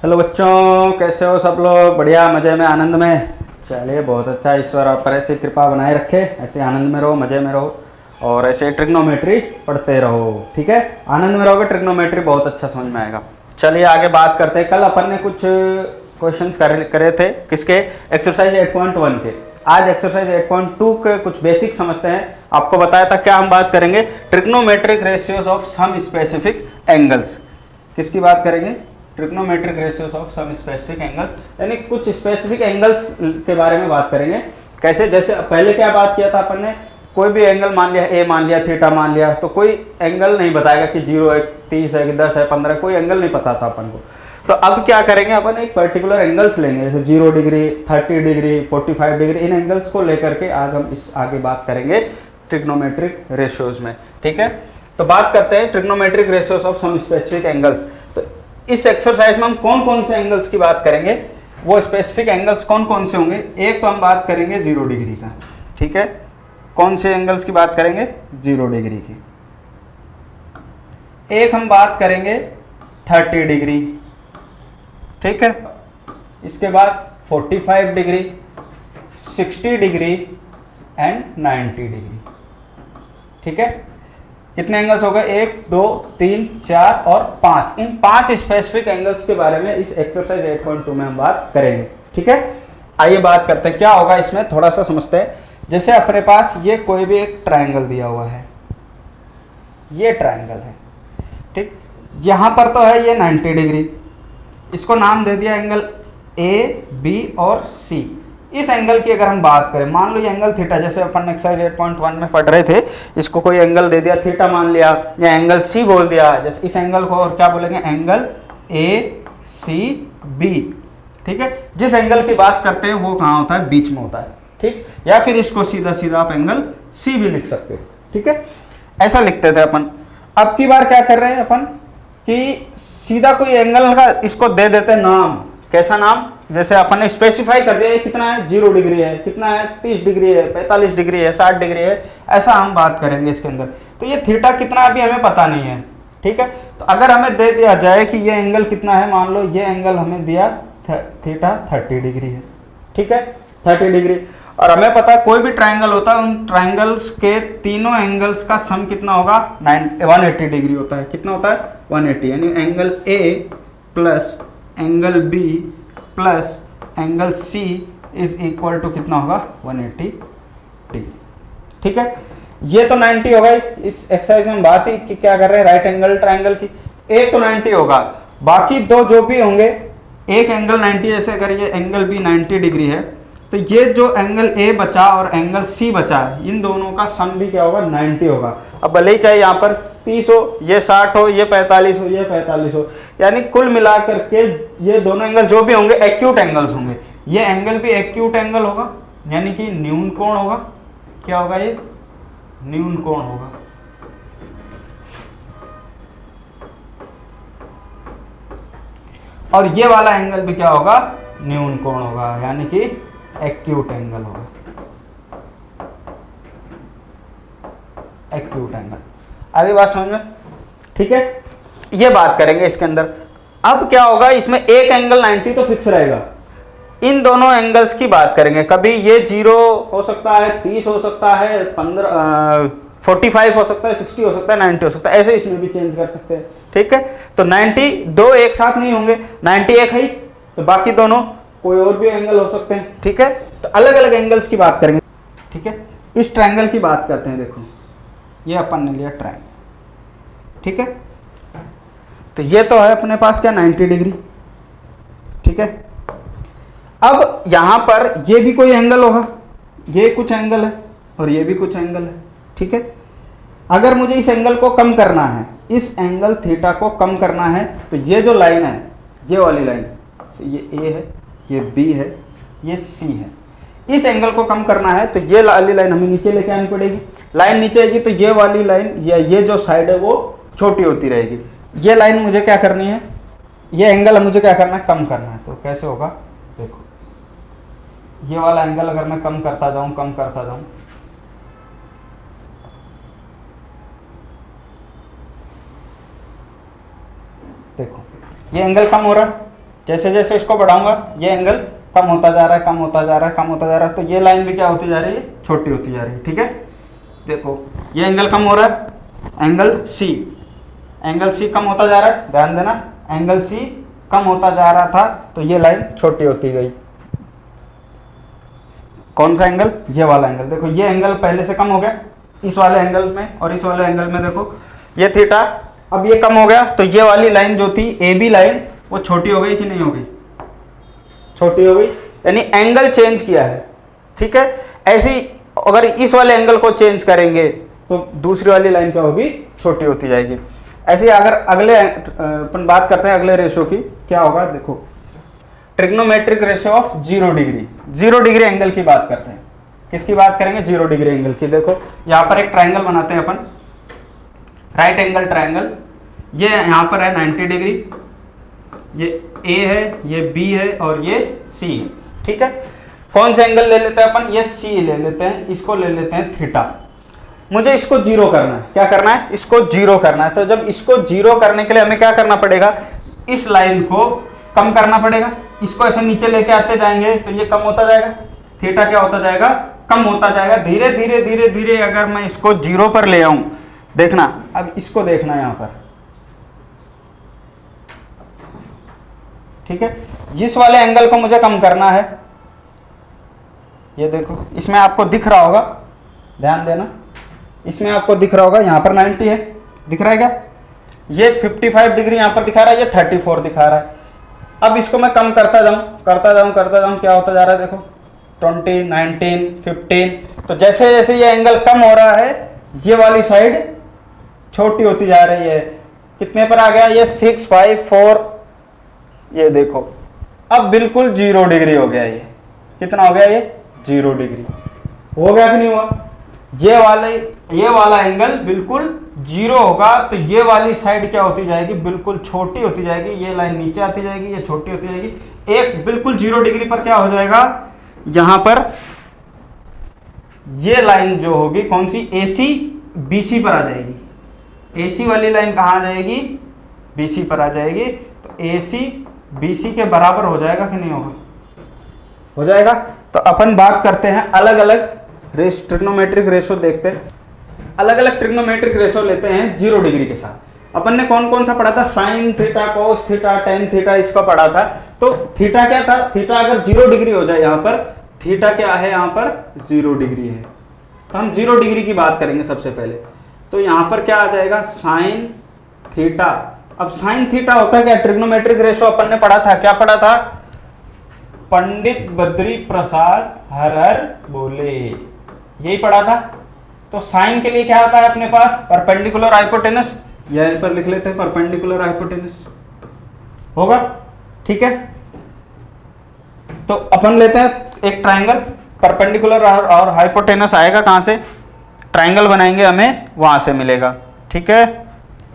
Hello बच्चों, कैसे हो सब लोग? बढ़िया, मज़े में, आनंद में। चलिए, बहुत अच्छा। ईश्वर आप पर ऐसी कृपा बनाए रखे, ऐसे आनंद में रहो, मज़े में रहो और ऐसे ट्रिग्नोमेट्री पढ़ते रहो। ठीक है, आनंद में रहोगे, ट्रिग्नोमेट्री बहुत अच्छा समझ में आएगा। चलिए आगे बात करते हैं। कल अपन ने कुछ क्वेश्चंस करे थे, किसके? एक्सरसाइज 8.1 के। आज एक्सरसाइज 8.2 के कुछ बेसिक समझते हैं। आपको बताया था क्या हम बात करेंगे? Trigonometric ratios of some specific angles. किसकी बात करेंगे? Trigonometric ratios of some specific angles, यानी कुछ स्पेसिफिक एंगल्स के बारे में बात करेंगे। कैसे? जैसे पहले क्या बात किया था अपन ने, कोई भी एंगल मान लिया, ए मान लिया, थीटा मान लिया, तो कोई एंगल नहीं बताएगा कि 0 है, 30 है, कि 10 है, 15, कोई एंगल नहीं पता था अपन को। तो अब क्या करेंगे, अपन एक पर्टिकुलर एंगल्स लेंगे, जैसे 0 डिग्री, 30 डिग्री, 45 डिग्री। इन एंगल्स को लेकर के आज हम इस आगे बात करेंगे ट्रिग्नोमेट्रिक रेशियोज में। ठीक है, तो बात करते हैं trigonometric ratios of some specific angles. तो इस एक्सरसाइज में हम कौन कौन से एंगल्स की बात करेंगे, वो स्पेसिफिक एंगल्स कौन कौन से होंगे? एक तो हम बात करेंगे 0 डिग्री का। ठीक है, कौन से एंगल्स की बात करेंगे? 0 डिग्री की। एक हम बात करेंगे 30 डिग्री। ठीक है, इसके बाद 45 डिग्री, 60 डिग्री एंड 90 डिग्री। ठीक है, कितने एंगल्स हो गए? 1, 2, 3, 4 और 5। इन 5 स्पेसिफिक एंगल्स के बारे में इस एक्सरसाइज 8.2 में हम बात करेंगे। ठीक है, आइए बात करते हैं क्या होगा इसमें, थोड़ा सा समझते हैं। जैसे अपने पास ये कोई भी एक ट्रायंगल दिया हुआ है, ये ट्रायंगल है। ठीक, यहां पर तो है ये 90 डिग्री, इसको नाम दे दिया एंगल ए, बी और सी। इस एंगल की अगर हम बात करें, मान लो ये एंगल थीटा, जैसे अपन एक्सरसाइज 8.1 में पढ़ रहे थे, इसको कोई एंगल दे दिया, थीटा मान लिया, या एंगल सी बोल दिया। जैसे इस एंगल को और क्या बोलेंगे? Angle A C B. ठीक है, जिस एंगल की बात करते हैं वो कहाँ होता है? बीच में होता है। ठीक, या फिर इसको सीधा सीधा आप एंगल सी भी लिख सकते हो। ठीक है, ऐसा लिखते थे अपन। अब की बार क्या कर रहे हैं अपन कि सीधा कोई एंगल का इसको दे देते नाम। कैसा नाम? जैसे अपन ने स्पेसिफाई कर दिया कितना है, 0 डिग्री है, कितना है, 30 डिग्री है, 45 डिग्री है, 60 डिग्री है, ऐसा हम बात करेंगे इसके अंदर। तो ये थीटा कितना अभी हमें पता नहीं है। ठीक है, तो अगर हमें दे दिया जाए कि ये एंगल कितना है, मान लो ये एंगल हमें दिया थीटा 30 डिग्री है। ठीक है, 30 डिग्री, और हमें पता है कोई भी ट्राइंगल होता है, उन ट्राइंगल्स के तीनों एंगल्स का सम कितना होगा? 180 डिग्री होता है। कितना होता है? 180, यानी angle A plus angle B plus angle C is equal to कितना होगा? 180 डिग्री। ठीक है, ये तो 90 होगा। इस एक्सरसाइज में हम बात ही कि क्या कर रहे हैं, राइट एंगल ट्राइंगल की। एक तो 90 होगा, बाकी दो जो भी होंगे, एक एंगल 90, जैसे अगर ये एंगल बी 90 डिग्री है, तो ये जो एंगल ए बचा और एंगल सी बचा, इन दोनों का सम भी क्या होगा? 90 होगा। अब भले ही चाहे यहाँ पर 30 हो, ये 60 हो, ये 45 हो, ये 45 हो, यानी कुल मिलाकर के ये दोनों एंगल जो भी होंगे एक्यूट एंगल्स होंगे। ये एंगल भी एक्यूट एंगल होगा, यानी कि न्यून कोण होगा। क्या होगा? ये न्यून कोण होगा। और ये वाला एंगल भी क्या होगा? न्यून कोण होगा, यानी कि एक्यूट एंगल होगा। एक्यूट एंगल, अभी बात समझ में? ठीक है, ये बात करेंगे इसके अंदर। अब क्या होगा, इसमें एक एंगल 90 तो फिक्स रहेगा। इन दोनों एंगल्स की बात करेंगे, कभी ये 0 हो सकता है, 30 हो सकता है, 45 हो सकता है, 60 हो सकता है, 90 हो सकता है, ऐसे इसमें भी चेंज कर सकते हैं। ठीक है, तो 90 दो एक साथ नहीं होंगे, 90 एक है, तो बाकी दोनों कोई और भी एंगल हो सकते हैं। ठीक है, तो अलग अलग एंगल्स की बात करेंगे। ठीक है, इस ट्रायंगल की बात करते हैं। देखो, ये अपन ने लिया ट्रायंगल। ठीक है, तो ये तो है अपने पास क्या? 90 डिग्री। ठीक है, अब यहां पर ये भी कोई एंगल होगा, ये कुछ एंगल है और ये भी कुछ एंगल है। ठीक है, अगर मुझे इस एंगल को कम करना है, इस एंगल थीटा को कम करना है, तो ये जो लाइन है, ये वाली लाइन, ये ए है, ये बी है, ये सी है, इस एंगल को कम करना है तो ये वाली लाइन हमें नीचे लेके आनी पड़ेगी। लाइन नीचे आएगी तो ये वाली लाइन या ये जो साइड है वो छोटी होती रहेगी। ये लाइन मुझे क्या करनी है, ये एंगल मुझे क्या करना है? कम करना है। तो कैसे होगा? देखो, ये वाला एंगल अगर मैं कम करता जाऊं, कम करता जाऊं, देखो ये एंगल कम हो रहा है, जैसे जैसे इसको बढ़ाऊंगा ये एंगल कम होता जा रहा है, कम होता जा रहा है, कम होता जा रहा है, तो ये लाइन भी क्या होती जा रही है, छोटी होती जा रही है। ठीक है, देखो ये एंगल कम हो रहा है, एंगल सी कम होता जा रहा है, ध्यान देना, एंगल सी कम होता जा रहा था तो ये लाइन छोटी होती गई। कौन सा एंगल, ये वाला एंगल, देखो ये एंगल पहले से कम हो गया इस वाले एंगल में, और इस वाले एंगल में देखो ये थीटा, अब ये कम हो गया, तो ये वाली लाइन जो थी ए बी लाइन वो छोटी हो गई कि नहीं हो गई, छोटी हो गई, यानी एंगल चेंज किया है। ठीक है, ऐसी अगर इस वाले एंगल को चेंज करेंगे तो दूसरी वाली लाइन क्या होगी, छोटी होती जाएगी। ऐसे अगर अगले अपन बात करते हैं अगले रेशो की, क्या होगा, देखो trigonometric ratio of 0 degree, 0 degree angle की बात करते हैं। किसकी बात करेंगे, 0 डिग्री एंगल की। देखो यहाँ पर एक ट्राइंगल बनाते हैं अपन, राइट एंगल ट्राइंगल, ये यहाँ पर है 90 डिग्री, ये ए है, ये बी है और ये सी है। ठीक है, कौन सा एंगल ले लेते हैं अपन, ये सी ले लेते हैं, इसको ले लेते हैं थीटा। मुझे इसको जीरो करना है, क्या करना है, इसको जीरो करना है। तो जब इसको जीरो करने के लिए हमें क्या करना पड़ेगा, इस लाइन को कम करना पड़ेगा, इसको ऐसे नीचे लेके आते जाएंगे तो ये कम होता जाएगा, थीटा क्या होता जाएगा, कम होता जाएगा। धीरे धीरे धीरे धीरे अगर मैं इसको जीरो पर ले आऊं, देखना, अब इसको देखना यहां पर, ठीक है, इस वाले एंगल को मुझे कम करना है। ये देखो इसमें आपको दिख रहा होगा, ध्यान देना, इसमें आपको दिख रहा होगा, यहाँ पर 90 है, दिख रहा है क्या, ये 55 डिग्री यहाँ पर दिखा रहा है, ये 34 दिखा रहा है। अब इसको मैं कम करता जाऊं, क्या होता जा रहा है, देखो 20, 19, 15। तो जैसे जैसे ये एंगल कम हो रहा है, ये वाली साइड छोटी होती जा रही है। कितने पर आ गया, ये 6, 5, 4, ये देखो अब बिल्कुल 0 डिग्री हो गया। ये कितना हो गया, ये 0 डिग्री हो गया कि नहीं हुआ। ये वाला एंगल बिल्कुल 0 होगा, तो ये वाली साइड क्या होती जाएगी, बिल्कुल छोटी होती जाएगी, ये लाइन नीचे आती जाएगी, ये छोटी होती जाएगी। एक बिल्कुल 0 डिग्री पर क्या हो जाएगा, यहां पर ये लाइन जो होगी कौन सी, AC BC पर आ जाएगी। AC वाली लाइन कहां आ जाएगी, BC पर आ जाएगी। तो AC BC के बराबर हो जाएगा कि नहीं होगा, हो जाएगा। तो अपन बात करते हैं अलग अलग ट्रिग्नोमेट्रिक रेशो, देखते हैं अलग अलग ट्रिग्नोमेट्रिक रेशो लेते हैं 0 डिग्री के साथ। अपन ने कौन कौन सा पढ़ा था, sine theta, cos theta, tan theta, इसका पढ़ा था। तो थीटा क्या था, थीटा अगर 0 डिग्री हो जाए, यहाँ पर थीटा क्या है, यहाँ पर 0 डिग्री है। तो हम 0 डिग्री की बात करेंगे सबसे पहले। तो यहाँ पर क्या आ जाएगा, साइन थीटा। अब साइन थीटा होता है क्या, ट्रिग्नोमेट्रिक रेशो अपन ने पढ़ा था, क्या पढ़ा था, पंडित बद्री प्रसाद हर हर बोले, यही पढ़ा था। तो साइन के लिए क्या आता है अपने पास, परपेंडिकुलर हाइपोटेनस, यहीं पर लिख लेते हैं परपेंडिकुलर हाइपोटेनस होगा। ठीक है, तो अपन लेते हैं एक ट्राइंगल, परपेंडिकुलर और हाइपोटेनस आएगा कहां से, ट्राइंगल बनाएंगे हमें वहां से मिलेगा। ठीक है,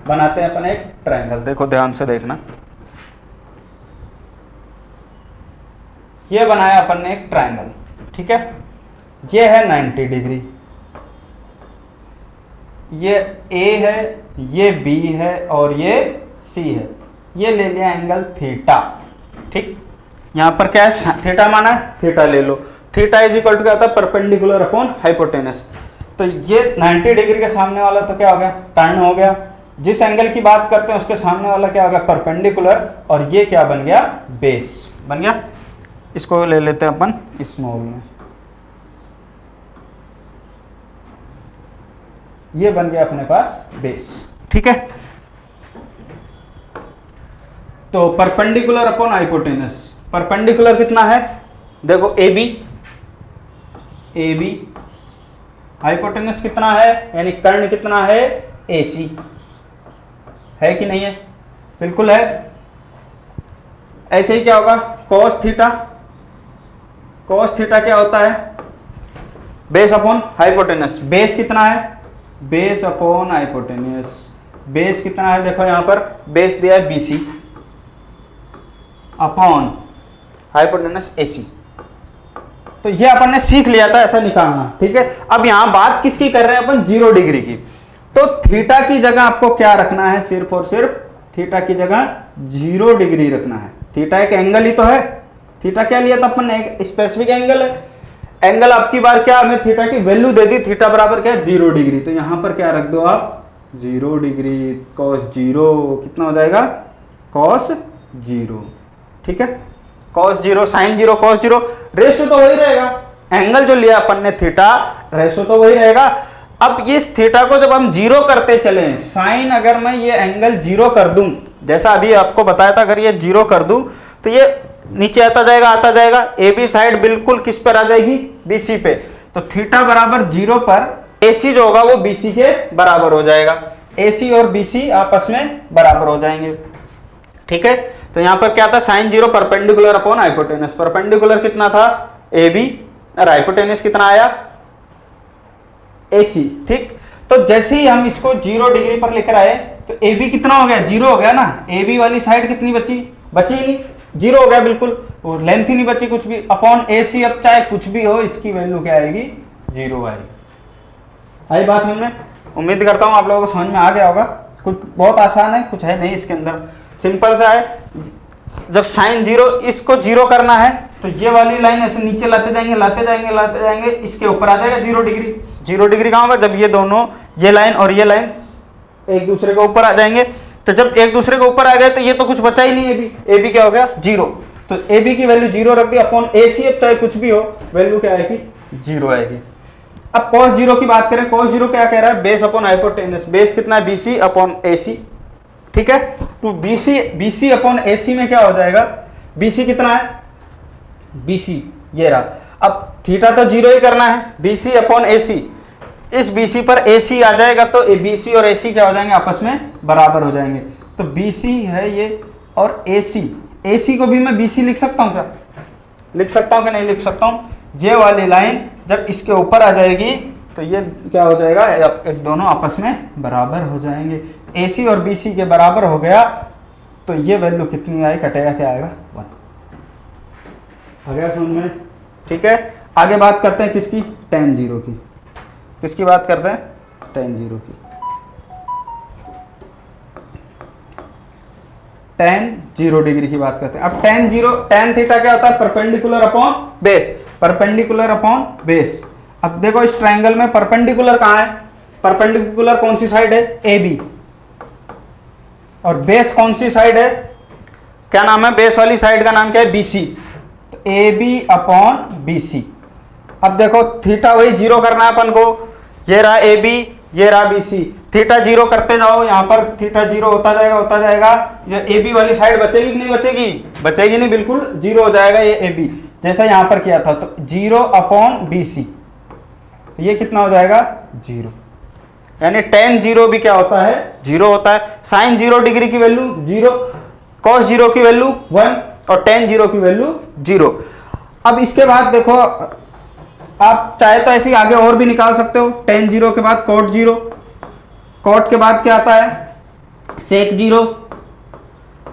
बनाते हैं अपन एक ट्राइंगल, देखो ध्यान से देखना। ये बनाया अपन ने एक ट्राइंगल, ठीक है, ये है 90 डिग्री, ये A है, ये B है और ये C है। ये ले लिया एंगल थीटा। ठीक, यहां पर क्या है, थीटा माना है, थीटा ले लो। थीटा इज इक्वल टू क्या होता है, परपेंडिकुलर अपॉन हाइपोटेनस। तो ये 90 डिग्री के सामने वाला तो क्या हो गया, टर्न हो गया। जिस एंगल की बात करते हैं उसके सामने वाला क्या हो गया, परपेंडिकुलर, और ये क्या बन गया, बेस बन गया। इसको ले लेते हैं अपन स्मॉल में, ये बन गया अपने पास बेस। ठीक है, तो परपेंडिकुलर अपॉन हाइपोटेनस, परपेंडिकुलर कितना है, देखो AB, हाइपोटेनस कितना है, यानी कर्ण कितना है, AC है कि नहीं है, बिल्कुल है। ऐसे ही क्या होगा, cos थीटा, cos थीटा क्या होता है, बेस अपॉन हाइपोटेनस। बेस कितना है, बेस अपॉन हाइपोटेनस, बेस कितना है, देखो यहां पर बेस दिया है BC अपॉन हाइपोटेनस AC। तो ये अपन ने सीख लिया था ऐसा निकालना। ठीक है, अब यहां बात किसकी कर रहे हैं अपन, 0 डिग्री की। तो थीटा की जगह आपको क्या रखना है, सिर्फ और सिर्फ थीटा की जगह 0 डिग्री रखना है। थीटा एक एंगल ही तो है। थीटा क्या लिया था अपन ने, एक स्पेसिफिक एंगल है। एंगल आपकी बार क्या, हमें थीटा की वैल्यू दे दी, थीटा बराबर क्या है 0 डिग्री। तो यहां पर क्या रख दो आप 0 डिग्री, कॉस 0 कितना हो जाएगा कॉस 0, ठीक है। कॉस 0 साइन 0 कॉस 0, रेशो तो वही रहेगा, एंगल जो लिया अपन ने थीटा, रेशो तो वही रहेगा। अब इस थीटा को जब हम 0 करते चले, साइन अगर मैं ये एंगल 0 कर दूं, जैसा अभी आपको बताया था, अगर ये 0 कर दूं तो ये नीचे आता जाएगा, ए बी साइड बिल्कुल किस पर आ जाएगी, BC पे। तो थीटा बराबर 0 पर AC जो होगा वो BC के बराबर हो जाएगा, AC और BC आपस में बराबर हो जाएंगे, ठीक है। तो यहां पर क्या था, sine 0 perpendicular upon hypotenuse, perpendicular कितना था AB और हाइपोटेनस कितना आया AC, ठीक। तो जैसे ही हम इसको 0 डिग्री पर लेकर आए तो AB कितना हो गया, 0 हो गया ना। AB वाली साइड कितनी बची ही नहीं, 0 हो गया बिल्कुल, और लेंथ ही नहीं बची कुछ भी, अपॉन AC। अब चाहे कुछ भी हो, इसकी वैल्यू क्या आएगी 0 आएगी। आई बात समझ में? उम्मीद करता हूं आप लोगों को समझ में आ गया होगा। कुछ बहुत आसान है, कुछ है नहीं इसके अंदर, सिंपल सा है। जब साइन 0 इसको 0 करना है तो ये वाली लाइन ऐसे नीचे लाते जाएंगे, इसके ऊपर आ जाएगा 0 डिग्री। 0 डिग्री कहाँ होगा, जब ये दोनों, ये लाइन और ये लाइन एक दूसरे के ऊपर आ जाएंगे। तो जब एक दूसरे के ऊपर आ गए तो ये तो कुछ बचा ही नहीं, ए बी क्या हो गया 0। तो ए बी की वैल्यू 0 रख दी अपॉन AC, अब चाहे कुछ भी हो वैल्यू क्या आएगी 0 आएगी। अब cos 0 की बात करें, cos 0 क्या कह रहा है, बेस अपॉन हाइपोटेनस, बेस कितना है BC अपॉन AC, ठीक है। तो BC अपॉन AC में क्या हो जाएगा, BC कितना है, BC ये रहा। अब थीटा तो 0 ही करना है, BC अपॉन AC, इस BC पर AC आ जाएगा तो BC और AC क्या हो जाएंगे, आपस में बराबर हो जाएंगे। तो BC है ये और AC को भी मैं BC लिख सकता हूँ क्या, लिख सकता हूँ कि नहीं लिख सकता हूँ। ये वाली लाइन जब इसके ऊपर आ जाएगी तो ये क्या हो जाएगा, दोनों आपस में बराबर हो जाएंगे। AC और BC के बराबर हो गया तो ये वैल्यू कितनी आई, कटेगा क्या आएगा 1। आ गया समझ में, ठीक है। आगे बात करते हैं किसकी, tan 0 की। किसकी बात करते हैं, tan 0 की। tan 0 डिग्री की बात करते हैं। अब tan थीटा क्या होता है, perpendicular upon base, perpendicular upon base. अब देखो इस ट्रायंगल में परपेंडिकुलर कहां है, परपेंडिकुलर कौन सी साइड है, AB, और बेस कौन सी साइड है, क्या नाम है, बेस वाली साइड का नाम क्या है BC। तो AB अपॉन BC। अब देखो थीटा वही 0 करना है अपन को, ये रहा AB, ये रहा BC। थीटा 0 करते जाओ, यहां पर थीटा 0 होता जाएगा। ये AB वाली साइड बचेगी कि नहीं बचेगी, बचेगी नहीं, बिल्कुल 0 हो जाएगा ये AB, जैसा यहां पर किया था। तो 0 अपॉन BC, तो ये कितना हो जाएगा 0। यानी tan 0 भी क्या होता है 0 होता है। साइन 0 डिग्री की वैल्यू 0, cos 0 की वैल्यू 1 और tan 0 की वैल्यू 0। अब इसके बाद देखो, आप चाहे तो ऐसे आगे और भी निकाल सकते हो। tan 0 के बाद cot 0, cot के बाद क्या आता है sec 0।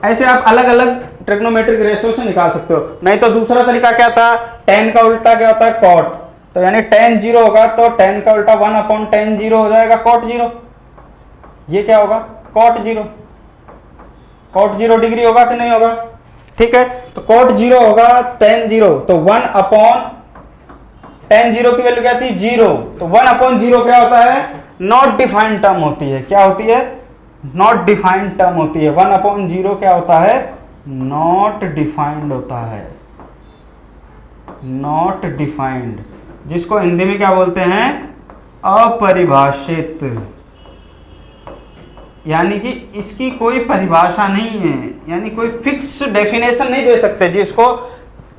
ऐसे आप अलग अलग ट्रिग्नोमेट्रिक रेशियो से निकाल सकते हो। नहीं तो दूसरा तरीका क्या था, tan का उल्टा क्या होता है cot। तो यानी tan 0 होगा तो tan का उल्टा 1 अपॉन tan 0 हो जाएगा cot 0। ये क्या होगा cot 0, cot 0 डिग्री होगा कि नहीं होगा, ठीक है। तो cot 0 होगा tan 0, तो 1 अपॉन tan 0 की वैल्यू क्या थी 0। तो 1 अपॉन 0 क्या होता है, नॉट डिफाइंड टर्म होती है। क्या होती है, नॉट डिफाइंड टर्म होती है। 1 अपॉन 0 क्या होता है, नॉट डिफाइंड होता है, नॉट डिफाइंड, जिसको हिंदी में क्या बोलते हैं, अपरिभाषित। यानी कि इसकी कोई परिभाषा नहीं है, यानी कोई फिक्स डेफिनेशन नहीं दे सकते, जिसको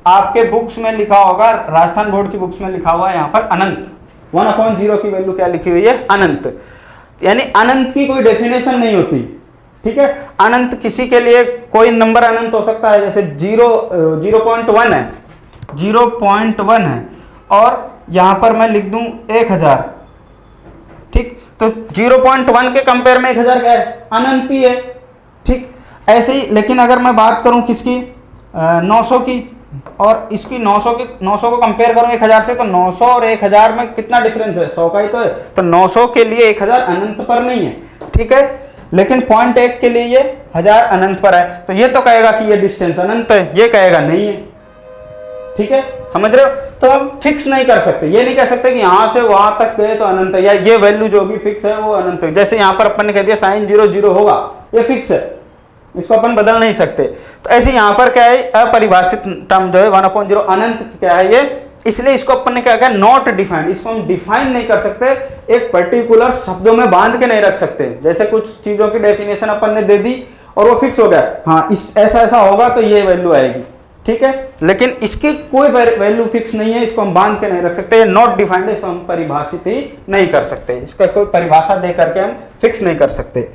आपके बुक्स में लिखा होगा, राजस्थान बोर्ड की बुक्स में लिखा हुआ है यहाँ पर अनंत। 1 अपॉन 0 की वैल्यू क्या लिखी हुई है, अनंत। यानी अनंत की कोई डेफिनेशन नहीं होती, ठीक है। अनंत किसी के लिए कोई नंबर अनंत हो सकता है, जैसे 0.1 है, 0.1 है, और यहां पर मैं लिख दूं 1000, ठीक। तो 0.1 के कंपेयर में 1000 क्या है, अनंत ही है, ठीक। ऐसे ही, लेकिन अगर मैं बात करूं किसकी 900 की, और इसकी 900 को कंपेयर करूं 1000 से, तो 900 और 1000 में कितना डिफरेंस है, 100 का ही तो है। तो 900 के लिए 1000 अनंत पर नहीं है, ठीक है। लेकिन पॉइंट 1 के लिए ये 1000 अनंत पर है, तो ये तो कहेगा कि ये डिस्टेंस अनंत है, ये कहेगा नहीं है। ठीक है, समझ रहे हो? तो हम फिक्स नहीं कर सकते, ये नहीं कह सकते कि यहां से वहां तक गए तो अनंत है, या ये वैल्यू जो भी फिक्स है वो अनंत है। जैसे यहां पर अपन ने कह दिया sin 0 0 होगा, ये फिक्स है, इसको अपन बदल नहीं सकते। तो ऐसे यहां पर क्या है, अपरिभाषित टर्म जो है 1/0 अनंत क्या है ये, इसलिए इसको अपन ने क्या कहा, नॉट डिफाइंड। इसको हम डिफाइन नहीं कर सकते, एक पर्टिकुलर शब्दों में बांध के नहीं रख सकते। जैसे कुछ चीजों की डेफिनेशन अपन ने दे दी और वो फिक्स हो गया, हाँ इस ऐसा ऐसा होगा तो ये वैल्यू आएगी, ठीक है, लेकिन इसकी कोई वैल्यू फिक्स नहीं है, इसको हम बांध के नहीं रख सकते। नॉट डिफाइंड, इसको हम परिभाषित ही नहीं कर सकते, इसका कोई परिभाषा दे करके हम फिक्स नहीं कर सकते।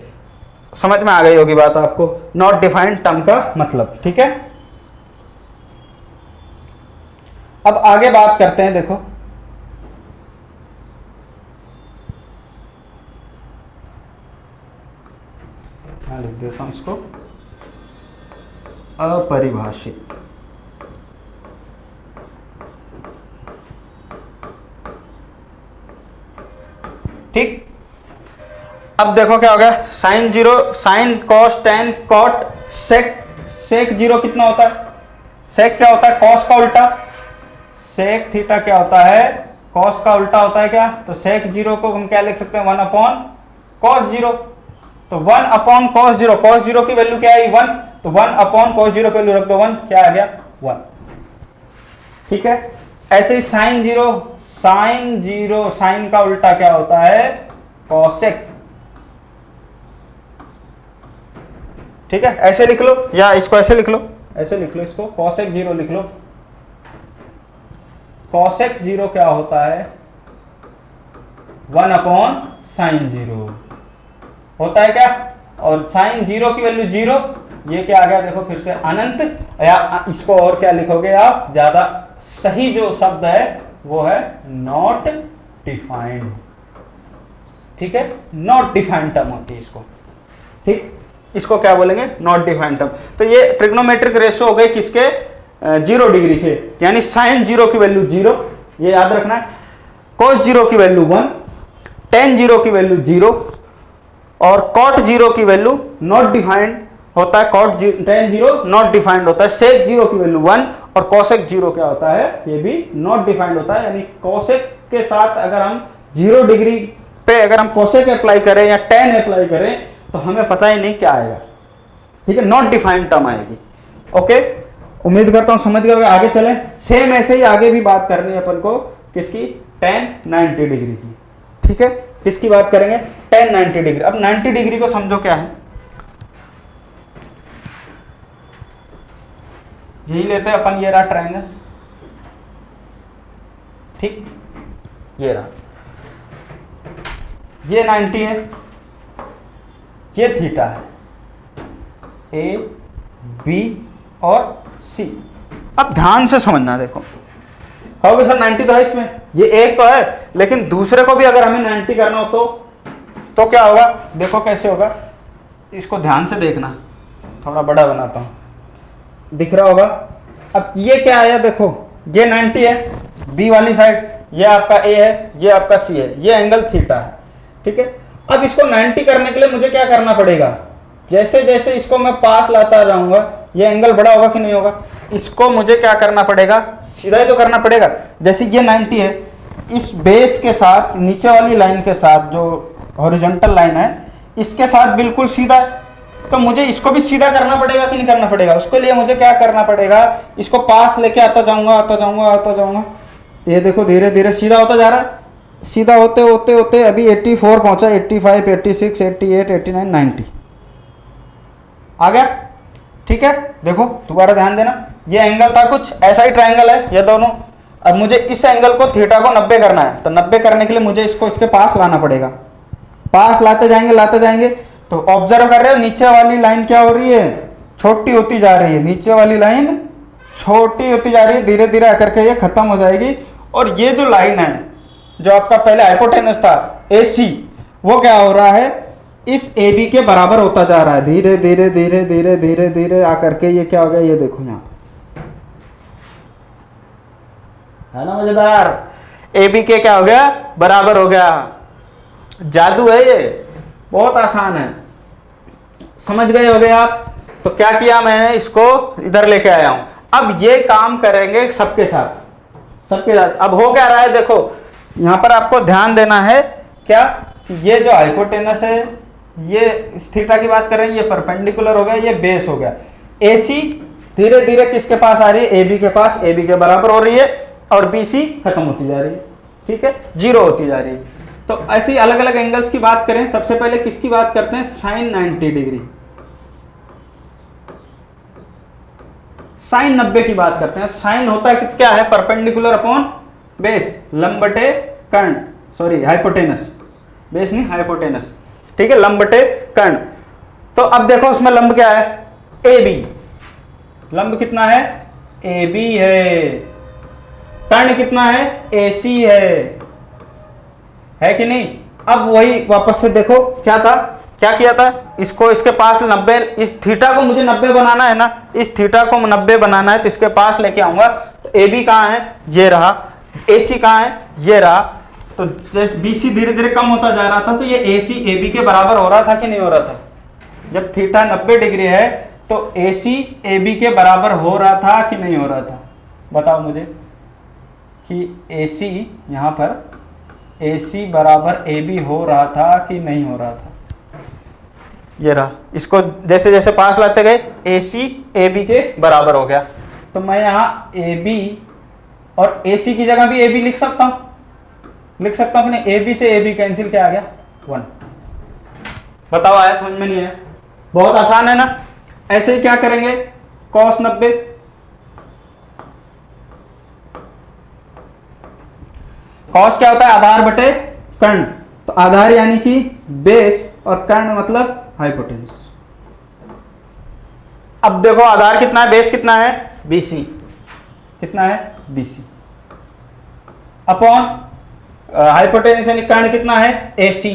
समझ में आ गई होगी बात आपको, नॉट डिफाइंड टर्म का मतलब। ठीक है, अब आगे बात करते हैं। देखो मैं लिख देता हूं इसको, अपरिभाषित। ठीक, अब देखो क्या हो गया, sine 0 sine cos tan cot sec. Sec 0 कितना होता है, सेक क्या होता है, कॉस का उल्टा। सेक थीटा क्या होता है, कॉस का उल्टा होता है क्या, तो सेक 0 को हम क्या लिख सकते हैं, 1/cos 0। तो 1/cos 0, cos 0 की वैल्यू क्या है 1, तो 1/cos 0 की वैल्यू रख दो 1, क्या आ गया 1। ठीक है, ऐसे ही साइन 0 साइन का उल्टा क्या होता है, कॉसेक। ठीक है, ऐसे लिख लो, या इसको ऐसे लिख लो, ऐसे लिख लो इसको, कॉसेक 0 लिख लो। कॉसेक 0 क्या होता है, 1/sin 0 होता है क्या, और साइन 0 की वैल्यू 0, ये क्या आ गया देखो फिर से अनंत। या इसको और क्या लिखोगे आप, ज्यादा सही जो शब्द है वो है नॉट डिफाइंड। ठीक है, नॉट डिफाइंड टर्म होती है इसको। ठीक, इसको क्या बोलेंगे, नॉट डिफाइंड टर्म। तो ये ट्रिग्नोमेट्रिक रेशियो हो गए किसके, 0 डिग्री के, यानी साइन 0 की वैल्यू 0, ये याद रखना है, cos 0 की वैल्यू 1, tan 0 की वैल्यू 0, और cot 0 की वैल्यू नॉट डिफाइंड होता है, tan 0 नॉट डिफाइंड होता है, sec 0 की वैल्यू 1, और cosec 0 क्या होता है, ये भी नॉट डिफाइंड होता है। यानी cosec के साथ अगर हम 0 डिग्री पे अगर हम cosec अप्लाई करें या tan अप्लाई करें तो हमें पता ही नहीं क्या आएगा। ठीक है, नॉट डिफाइंड टर्म आएगी। ओके, उम्मीद करता हूं समझ गए। आगे चलें, सेम ऐसे ही आगे भी बात करनी है अपन को, किसकी, tan 90 डिग्री की। ठीक है, किसकी बात करेंगे, tan 90 डिग्री। अब 90 डिग्री को समझो क्या है, यही लेते हैं अपन, ये रहा ट्रायंगल। ठीक, ये रहा, ये 90 है, ये थीटा है, ए बी और सी। अब ध्यान से समझना, देखो कहोगे सर 90 तो है इसमें, ये एक तो है, लेकिन दूसरे को भी अगर हमें 90 करना हो तो क्या होगा, देखो कैसे होगा, इसको ध्यान से देखना, थोड़ा बड़ा बनाता हूं, दिख रहा होगा। अब ये क्या आया, देखो ये 90 है, बी वाली साइड, ये आपका ए है, ये आपका सी है, ये एंगल थीटा है। ठीक है, अब इसको 90 करने के लिए मुझे क्या करना पड़ेगा, जैसे जैसे इसको मैं पास लाता जाऊंगा ये एंगल बड़ा होगा कि नहीं होगा, इसको मुझे क्या करना पड़ेगा, सीधा ही तो करना पड़ेगा। जैसे ये 90 है, इस बेस के साथ, नीचे वाली लाइन के साथ, जो हॉरिजॉन्टल लाइन है इसके साथ बिल्कुल सीधा है, तो मुझे इसको भी सीधा करना पड़ेगा कि नहीं करना पड़ेगा। उसके लिए मुझे क्या करना पड़ेगा, इसको पास लेके आता जाऊंगा, ये देखो धीरे धीरे सीधा होता जा रहा है, सीधा होते होते होते अभी 84 पहुंचा, 85, 86, 88, 89, 90 आ गया। ठीक है, देखो दोबारा ध्यान देना, ये एंगल था कुछ ऐसा ही, ट्रायंगल है ये दोनों। अब मुझे इस एंगल को थीटा को 90 करना है, तो 90 करने के लिए मुझे इसको इसके पास लाना पड़ेगा। पास लाते जाएंगे, तो ऑब्जर्व कर रहे हो नीचे वाली लाइन क्या हो रही है, छोटी होती जा रही है, नीचे वाली लाइन छोटी होती जा रही है, धीरे धीरे आकर के ये खत्म हो जाएगी। और ये जो लाइन है, जो आपका पहले हाइपोटेनस था AC, वो क्या हो रहा है, इस AB के बराबर होता जा रहा है, धीरे धीरे धीरे धीरे धीरे धीरे आकर के ये क्या हो गया, ये देखो यहाँ है ना मजेदार, AB के क्या हो गया, बराबर हो गया। जादू है ये, बहुत आसान है। समझ गए होगे आप। तो क्या किया मैंने, इसको इधर लेके आया हूं। अब ये काम करेंगे सबके साथ, सबके साथ। अब हो क्या रहा है देखो, यहां पर आपको ध्यान देना है क्या, ये जो हाइपोटेनस है, ये इस थीटा की बात कर रहे हैं, ये परपेंडिकुलर हो गया, ये बेस हो गया। एसी धीरे धीरे किसके पास आ रही है, AB के पास, AB के बराबर हो रही है, और BC खत्म होती जा रही है, ठीक है, 0 होती जा रही है। तो ऐसे ही अलग अलग एंगल्स की बात करें, सबसे पहले किसकी बात करते हैं, साइन 90 डिग्री, साइन 90 की बात करते हैं। साइन होता है क्या है, परपेंडिकुलर अपॉन बेस, लंब बटे कर्ण, सॉरी हाइपोटेनस, बेस नहीं हाइपोटेनस, ठीक है, लंब बटे कर्ण। तो अब देखो उसमें लंब क्या है, AB, लंब कितना है, AB है, कर्ण कितना है, AC है कि नहीं। अब वही वापस से देखो क्या था, क्या किया था, इसको इसके पास 90, इस थीटा को मुझे 90 बनाना है ना, इस थीटा को 90 बनाना है, तो इसके पास लेके आऊंगा। तो AB कहाँ है, ये रहा, AC कहाँ है, ये रहा। तो जैसे BC धीरे धीरे कम होता जा रहा था, तो ये AC AB के बराबर हो रहा था कि नहीं हो रहा था। जब थीटा 90 डिग्री है तो AC AB के बराबर हो रहा था कि नहीं हो रहा था, बताओ मुझे, कि AC यहाँ पर AC बराबर AB हो रहा था कि नहीं हो रहा था। ये रहा, इसको जैसे जैसे पास लाते गए AC AB के बराबर हो गया। तो मैं यहाँ AB और AC की जगह भी AB लिख सकता हूँ, लिख सकता हूँ कि नहीं, AB से AB कैंसिल, क्या आ गया, 1। बताओ आया, समझ में नहीं आया, बहुत आसान है ना। ऐसे ही क्या करेंगे, cos 90, cos क्या होता है, आधार बटे कर्ण। तो आधार यानी कि बेस, और कर्ण मतलब हाइपोटेनस। अब देखो आधार कितना है, बेस कितना है, BC, कितना है, BC, अपॉन हाइपोटेनस यानी कर्ण कितना है, AC।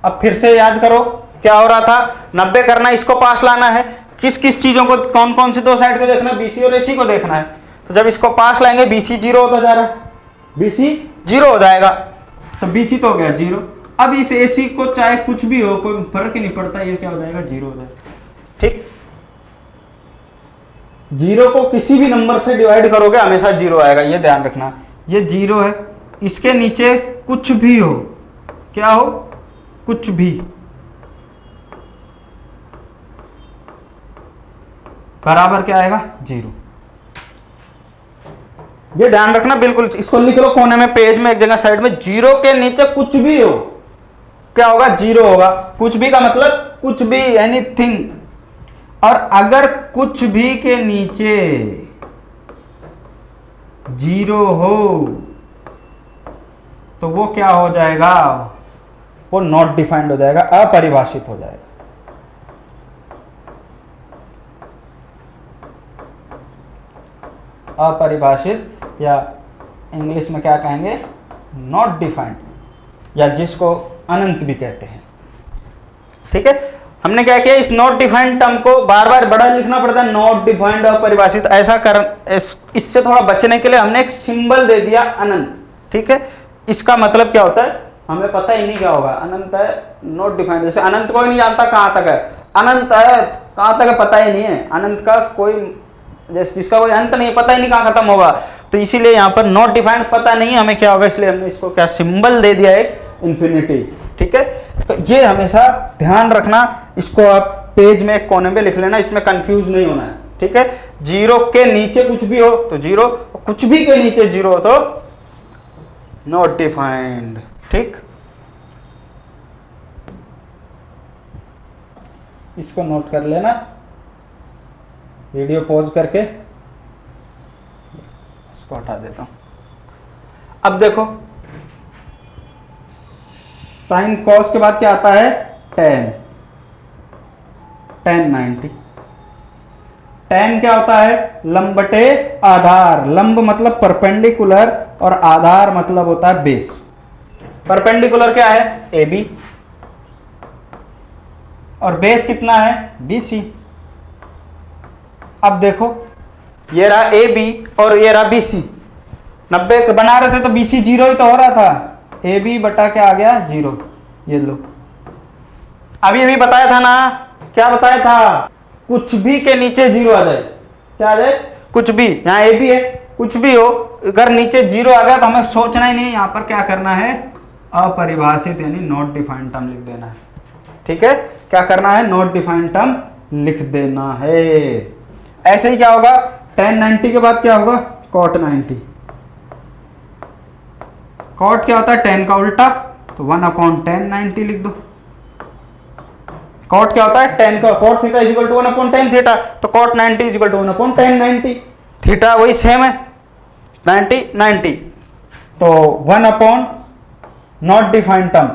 अब फिर से याद करो क्या हो रहा था, 90 करना, इसको पास लाना है, किस किस चीजों को, कौन कौन सी दो साइड को देखना है, BC और AC को देखना है। तो जब इसको पास लाएंगे BC 0 होता जा रहा है, BC 0 हो जाएगा, तो BC तो हो गया 0। अब इस AC को चाहे कुछ भी हो, कोई फर्क ही नहीं पड़ता, ये क्या हो जाएगा, 0 हो जाएगा, ठीक। 0 को किसी भी नंबर से डिवाइड करोगे हमेशा 0 आएगा, ये ध्यान रखना। ये 0 है, इसके नीचे कुछ भी हो, क्या हो, कुछ भी, बराबर क्या आएगा, 0। ये ध्यान रखना बिल्कुल, इसको लिख लो कोने में, पेज में एक जगह साइड में, 0 के नीचे कुछ भी हो क्या होगा, 0 होगा। कुछ भी का मतलब कुछ भी, एनीथिंग। और अगर कुछ भी के नीचे 0 हो तो वो क्या हो जाएगा, वो नॉट डिफाइंड हो जाएगा, अपरिभाषित हो जाएगा। अपरिभाषित, या इंग्लिश में क्या कहेंगे, नॉट डिफाइंड, या जिसको अनंत भी कहते हैं, ठीक है। हमने क्या किया, इस नॉट डिफाइंड टर्म को बार बार बड़ा लिखना पड़ता है, नॉट डिफाइंड, अपरिभाषित, ऐसा कर, इससे थोड़ा बचने के लिए हमने एक सिंबल दे दिया अनंत, ठीक है। इसका मतलब क्या होता है, हमें पता ही नहीं क्या होगा, अनंत है, नॉट डिफाइंड, जैसे अनंत कोई नहीं जानता कहां तक है, अनंत है कहां तक है पता ही नहीं है, अनंत का कोई, जिसका कोई अंत नहीं, पता ही नहीं कहां खत्म होगा। तो इसीलिए यहाँ पर नॉट डिफाइंड, पता नहीं हमें क्या होगा, इसलिए हमने इसको क्या सिंबल दे दिया, एक इन्फिनिटी, ठीक है। तो ये हमेशा ध्यान रखना, इसको आप पेज में एक कोने में लिख लेना, इसमें कंफ्यूज नहीं होना है, ठीक है। 0 के नीचे कुछ भी हो तो 0, कुछ भी के नीचे 0 हो तो नॉट डिफाइंड, ठीक। इसको नोट कर लेना, वीडियो पॉज करके इसको हटा देता हूं। अब देखो साइन कॉस के बाद क्या आता है, tan 90। tan क्या होता है, लंब बटे आधार, लंब मतलब परपेंडिकुलर और आधार मतलब होता है बेस। परपेंडिकुलर क्या है, AB, और बेस कितना है, BC। अब देखो ये रहा AB और ये रहा BC, 90 बना रहे थे तो BC 0 ही तो हो रहा था, AB बटा क्या आ गया, 0, ये लो। अभी अभी बताया था ना, क्या बताया था, कुछ भी के नीचे जीरो आ जाए, क्या आ जाए, कुछ भी, यहाँ ए भी है, कुछ भी हो, अगर नीचे जीरो आ गया तो हमें सोचना ही नहीं, यहाँ पर क्या करना है, अपरिभाषित यानी नॉट डिफाइंड टर्म लिख देना है। ठीक है, क्या करना है, नॉट डिफाइंड टर्म लिख देना है। ऐसे ही क्या होगा, tan 90 के बाद क्या होगा, cot 90। cot क्या होता है, tan का उल्टा, तो 1/tan 90 लिख दो। cot क्या होता है, tan का, cot theta is equal to 1/tan theta, तो cot 90 is equal to 1/tan 90। Theta वही सेम है, 90। तो 1/ not defined term,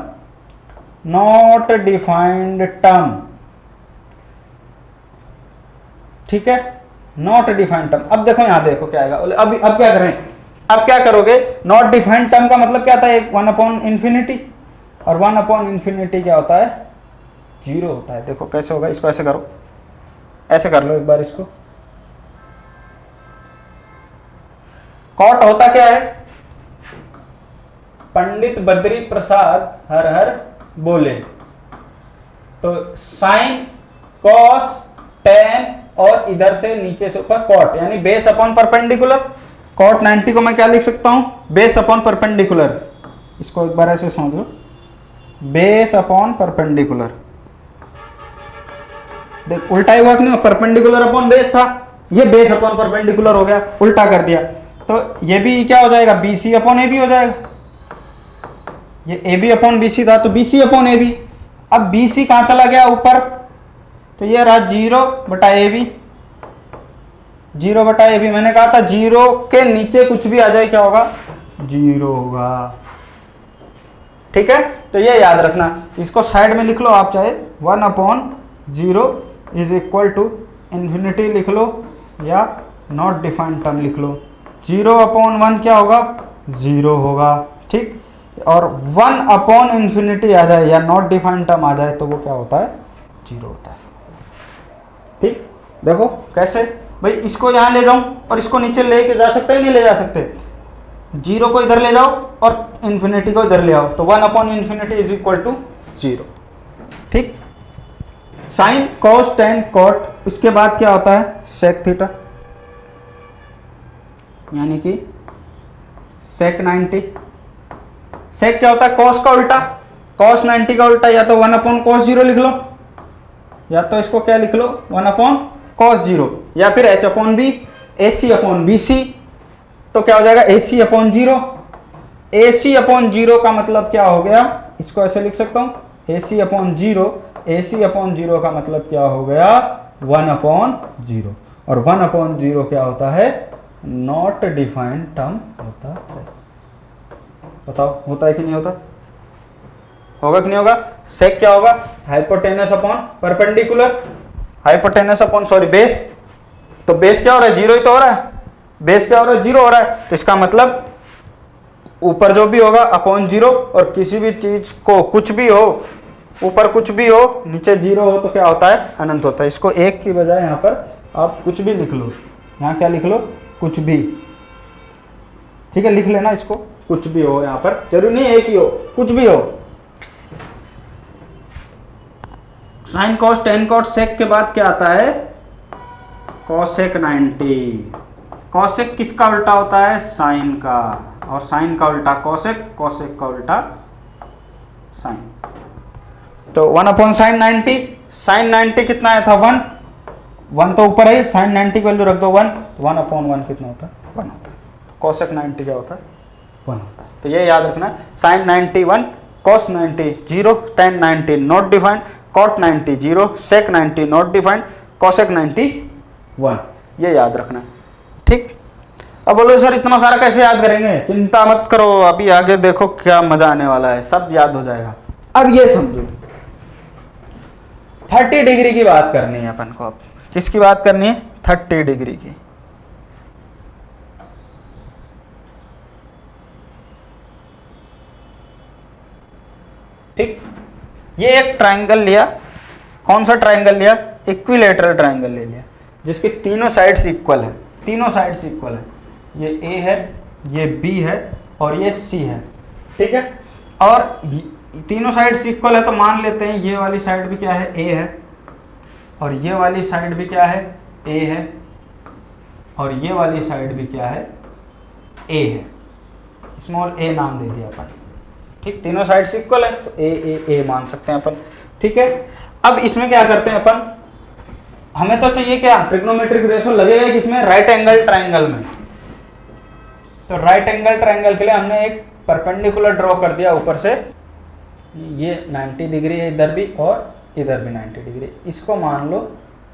not defined term, ठीक है, नॉट डिफाइंड टर्म। अब देखो, यहां देखो क्या आएगा, अब क्या करें, अब क्या करोगे, नॉट डिफाइंड टर्म का मतलब क्या था, एक 1/∞, और 1/∞ क्या होता है, जीरो होता है। देखो कैसे होगा, इसको ऐसे करो, ऐसे कर लो एक बार इसको। कॉट होता क्या है, पंडित बद्री प्रसाद हर हर बोले, तो साइन, कॉस, टेन, और इधर से नीचे से ऊपर कॉट, यानी बेस अपॉन परपेंडिकुलर। कॉट 90 को मैं क्या लिख सकता हूं, बेस अपॉन परपेंडिकुलर। इसको एक बार ऐसे समझो, बेस अपॉन परपेंडिकुलर। देख उल्टा ही हुआ कि नहीं, परपेंडिकुलर अपॉन बेस था, ये बेस अपॉन परपेंडिकुलर हो गया, उल्टा कर दिया, तो ये भी क्या हो जाएगा, बीसी अपॉन ए बी हो जाएगा। ये ए बी अपॉन बीसी था, तो बीसी अपॉन ए बी। अब बीसी कहां चला गया, ऊपर, तो ये रहा 0/AB, 0/AB। मैंने कहा था जीरो के नीचे कुछ भी आ जाए क्या होगा, जीरो होगा। ठीक है, तो ये याद रखना, इसको साइड में लिख लो आप, चाहे 1/0 इज इक्वल टू इन्फिनिटी लिख लो, या नॉट डिफाइंड टर्म लिख लो। 0/1 क्या होगा, जीरो होगा। ठीक, और 1/∞ आ जाए या नॉट डिफाइंड टर्म आ जाए तो वो क्या होता है, जीरो होता है। ठीक, देखो कैसे, भाई इसको यहां ले जाऊं और इसको नीचे लेके जा सकते हैं, नहीं ले जा सकते, जीरो को इधर ले जाओ और इन्फिनिटी को इधर ले आओ, तो 1/∞ इज इक्वल टू जीरो। ठीक, साइन, कॉस, टेन, कॉट, इसके बाद क्या होता है, सेक थीटा, यानी कि सेक 90। सेक क्या होता है, कॉस का उल्टा, कॉस 90 का उल्टा, या तो 1/cos 0 लिख लो, या तो इसको क्या लिख लो, 1/cos 0, या फिर h/b, AC/BC, तो क्या हो जाएगा, AC/0। AC/0 का मतलब क्या हो गया, इसको ऐसे लिख सकता हूं, AC/0, AC/0 का मतलब क्या हो गया, 1/0, और 1/0 क्या होता है, नॉट डिफाइंड टर्म होता है। बताओ होता है कि नहीं होता, होगा कि नहीं होगा। सेक क्या होगा, hypotenuse upon perpendicular, hypotenuse upon sorry base, तो बेस क्या हो रहा है, जीरो ही तो हो रहा है, बेस क्या हो रहा है, जीरो हो रहा है, तो इसका मतलब ऊपर जो भी होगा अपॉन जीरो, और किसी भी चीज को कुछ भी हो, ऊपर कुछ भी हो नीचे जीरो हो तो क्या होता है, अनंत होता है। इसको एक की बजाय यहाँ पर आप कुछ भी लिख लो, यहाँ क्या लिख लो, कुछ भी, ठीक है, लिख लेना इसको, कुछ भी हो, यहाँ पर जरूरी नहीं एक ही हो, कुछ भी हो। साइन, कॉस, टेन, कॉट, सेक के बाद क्या आता है, कॉसेक 90। कॉसेक किसका उल्टा होता है, साइन का, और साइन का उल्टा कॉसेक, कॉसेक का उल्टा साइन। तो 1/sin 90, साइन 90 कितना आया था, 1 तो ऊपर है, साइन 90 की वैल्यू रख दो 1, तो 1/1 कितना होता है, 1 होता है। कॉसेक 90 क्या होता है, 1 होता है। तो ये याद रखना, sine 90 1, cos 90 0, tan 90 not defined, cot 90 0, sec 90 not defined, cosec 90 1, ये याद रखना। ठीक, अब बोलो सर इतना सारा कैसे याद करेंगे, चिंता मत करो, अभी आगे देखो क्या मजा आने वाला है, सब याद हो जाएगा। अब ये समझो, 30 डिग्री की बात करनी है अपन को। अब किसकी बात करनी है, 30 डिग्री की। ठीक, ये एक ट्रायंगल लिया, कौन सा ट्रायंगल लिया, इक्विलेटरल ट्रायंगल ले लिया, जिसके तीनों साइड्स इक्वल है, तीनों साइड्स इक्वल है, ये ए है, ये बी है और ये सी है। ठीक है, और तीनों साइड्स इक्वल है तो मान लेते हैं ये वाली साइड भी क्या है, ए है, और ये वाली साइड भी क्या है, ए है, और ये वाली साइड भी क्या है, ए है। स्मॉल ए नाम दे दिया अपन, ठीक। तीनों साइड्स इक्वल है तो ए ए ए मान सकते हैं अपन, ठीक है। अब इसमें क्या करते हैं अपन, हमें तो चाहिए क्या, ट्रिग्नोमेट्रिक रेशो लगेगा किसमें, राइट एंगल ट्रायंगल में। तो राइट एंगल ट्रायंगल के लिए हमने एक परपेंडिकुलर ड्रॉ कर दिया ऊपर से, ये 90 डिग्री है इधर भी और इधर भी 90 डिग्री, इसको मान लो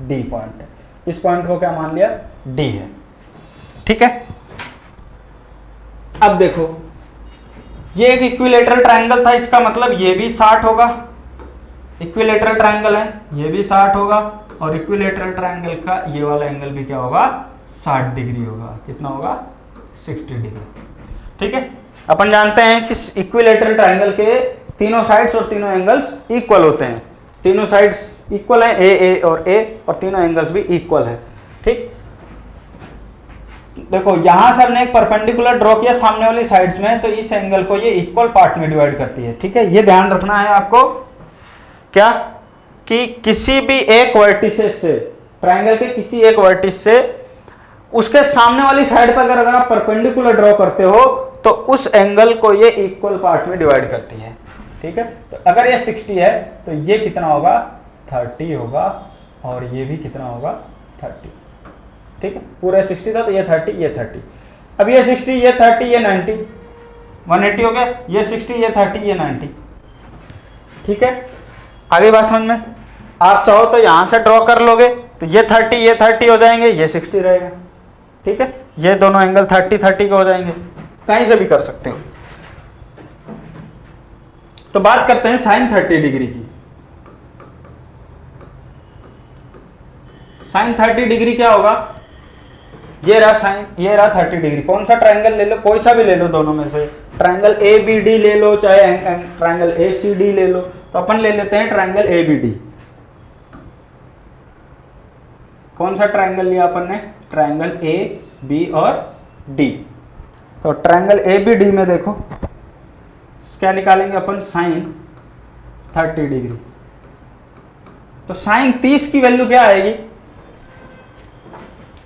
डी पॉइंट है, इस पॉइंट को क्या मान लिया, डी है, ठीक है। अब देखो ये एक इक्विलेटरल ट्रायंगल था, इसका मतलब ये भी 60 होगा, इक्विलेटरल ट्रायंगल है, ये भी 60 होगा, और इक्विलेटरल ट्रायंगल का ये वाला एंगल भी क्या होगा, 60 डिग्री होगा। कितना होगा, 60 डिग्री, ठीक है। अपन जानते हैं कि इक्विलेटरल ट्रायंगल के तीनों साइड्स और तीनों एंगल्स इक्वल होते हैं, तीनों साइड्स इक्वल है, ए और तीनों एंगल्स भी इक्वल है, ठीक। देखो यहां से हमने एक परपेंडिकुलर ड्रॉ किया सामने वाली साइड्स में, तो इस एंगल को ये इक्वल पार्ट में डिवाइड करती है, ठीक है। ये ध्यान रखना है आपको क्या, कि किसी भी एक वर्टिसेस से, ट्रायंगल के किसी एक वर्टिस से उसके सामने वाली साइड पर अगर आप परपेंडिकुलर ड्रॉ करते हो तो उस एंगल को ये इक्वल पार्ट में डिवाइड करती है, ठीक है। तो अगर ये 60 है तो ये कितना होगा, 30 होगा, और ये भी कितना होगा, 30, ठीक है। पूरा 60 था तो ये 30, ये 30, अब ये 60, ये 30, ये 90, 180 हो गया, ये 60, ये 30, ये 90, ठीक है। आगे बात समझ में, आप चाहो तो यहां से ड्रॉ कर लोगे तो ये 30 हो जाएंगे, ये 60 रहेगा, ठीक है। ये दोनों एंगल 30 के हो जाएंगे, कहीं से भी कर सकते हो। तो बात करते हैं साइन 30 डिग्री की। साइन 30 डिग्री क्या होगा, ये रहा साइन, ये रहा 30 डिग्री। कौन सा ट्रायंगल ले लो, कोई सा भी ले लो दोनों में से, ट्रायंगल ए बी डी ले लो, चाहे ट्रायंगल ए सी डी ले लो, तो अपन ले लेते हैं ट्रायंगल ए बी डी। कौन सा ट्रायंगल लिया अपन ने, ट्रायंगल ए बी और डी। तो ट्रायंगल ए बी डी में देखो क्या निकालेंगे अपन, साइन 30 डिग्री। तो साइन 30 की वैल्यू क्या आएगी,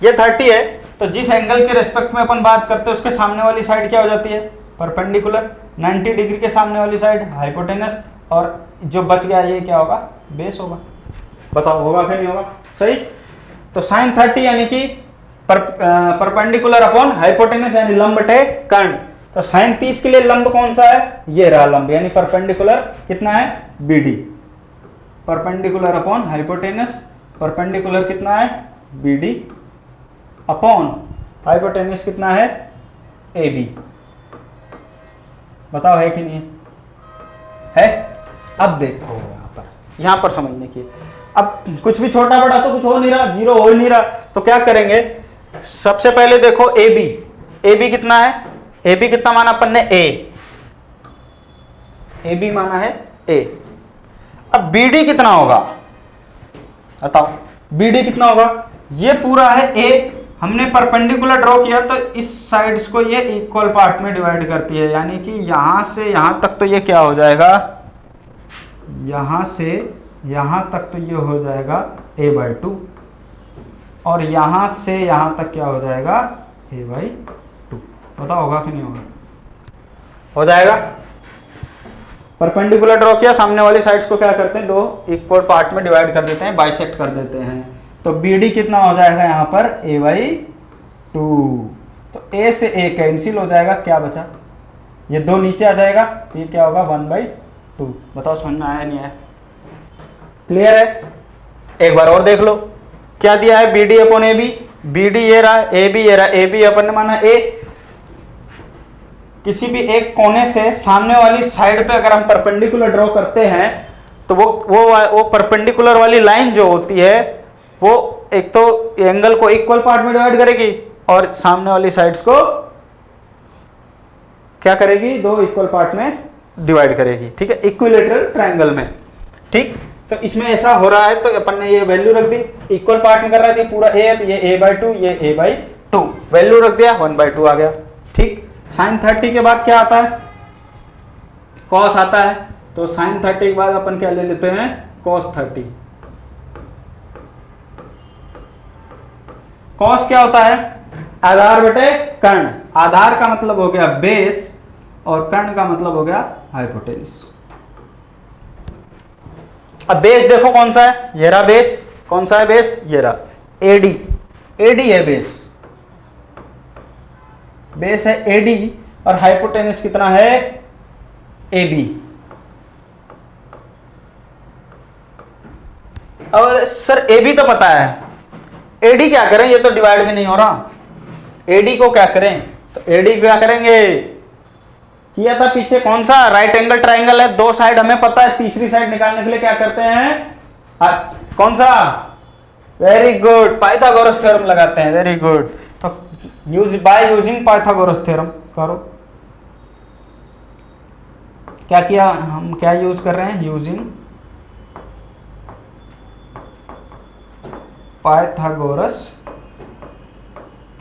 ये 30 है, तो जिस एंगल के रेस्पेक्ट में अपन बात करते हैं उसके सामने वाली साइड क्या हो जाती है, परपेंडिकुलर। 90 डिग्री के सामने वाली साइड हाइपोटेनस, और जो बच गया ये क्या होगा, बेस होगा। बताओ होगा कि नहीं होगा, सही। तो साइन 30 यानी कि परपेंडिकुलर अपॉन हाइपोटेनस यानी लंब बटे कर्ण। तो साइन 30 के लिए लंब कौन सा है, ये रहा लंब, यानी परपेंडिकुलर कितना है, BD. Perpendicular upon hypotenuse, perpendicular कितना है, बीडी, अपॉन हाइपोटेनस कितना है, एबी। बताओ है कि नहीं है। अब देखो यहां पर समझने की, अब कुछ भी छोटा बड़ा तो कुछ हो नहीं रहा, जीरो हो ही नहीं रहा, तो क्या करेंगे, सबसे पहले देखो ए बी, ए बी कितना है, ए बी कितना माना अपन ने, ए बी माना है ए। अब बी डी कितना होगा, बताओ बी डी कितना होगा, ये पूरा है ए, हमने परपेंडिकुलर ड्रॉ किया तो इस साइड्स को ये इक्वल पार्ट में डिवाइड करती है, यानी कि यहां से यहां तक तो ये क्या हो जाएगा, यहां से यहां तक तो ये हो जाएगा a/2, और यहां से यहां तक क्या हो जाएगा, a/2। पता होगा कि नहीं होगा, हो जाएगा। परपेंडिकुलर ड्रॉ किया, सामने वाली साइड्स को क्या करते हैं, दो इक्वल पार्ट में डिवाइड कर देते हैं, बाइसेक्ट कर देते हैं। तो BD कितना हो जाएगा यहाँ पर, a/2। तो a से a कैंसिल हो जाएगा, क्या बचा, ये दो नीचे आ जाएगा, तो ये क्या होगा, 1/2। बताओ समझ में आया नहीं आया, क्लियर है। एक बार और देख लो क्या दिया है, BD अपॉन AB, BD ये रहा, AB ये रहा, AB अपन ने माना A। किसी भी एक कोने से सामने वाली साइड पे अगर हम परपेंडिकुलर ड्रॉ करते हैं तो वो परपेंडिकुलर वाली लाइन जो होती है वो एक तो एंगल को इक्वल पार्ट में डिवाइड करेगी और सामने वाली साइड्स को क्या करेगी, दो इक्वल पार्ट में डिवाइड करेगी, ठीक है, इक्विलेटरल ट्रायंगल में, ठीक। तो इसमें ऐसा हो रहा है तो अपन ने ये वैल्यू रख दी, इक्वल पार्ट में कर रहा था, पूरा a है तो ये a/2, ये a/2, वैल्यू रख दिया, 1/2 आ गया, ठीक। साइन 30 के बाद क्या आता है, कॉस आता है, तो साइन 30 के बाद अपन क्या ले लेते हैं, कॉस 30। कॉस क्या होता है, आधार बटे कर्ण। आधार का मतलब हो गया बेस और कर्ण का मतलब हो गया हाइपोटेनस। अब बेस देखो कौन सा है, ये रहा बेस। कौन सा है बेस, ये रहा एडी। एडी है बेस, बेस है एडी और हाइपोटेनस कितना है, एबी। अब सर एबी तो पता है, एडी क्या करें, ये तो डिवाइड भी नहीं हो रहा। एडी को क्या करें, तो एडी क्या करेंगे, किया था पीछे कौन सा, राइट एंगल ट्राइंगल है, दो साइड हमें पता है, तीसरी साइड निकालने के लिए क्या करते हैं, कौन सा, वेरी गुड, पाइथागोरस थ्योरम लगाते हैं। वेरी गुड, तो use by using Pythagoras theorem करो। क्या किया, हम क्या यूज कर रहे हैं, using Pythagoras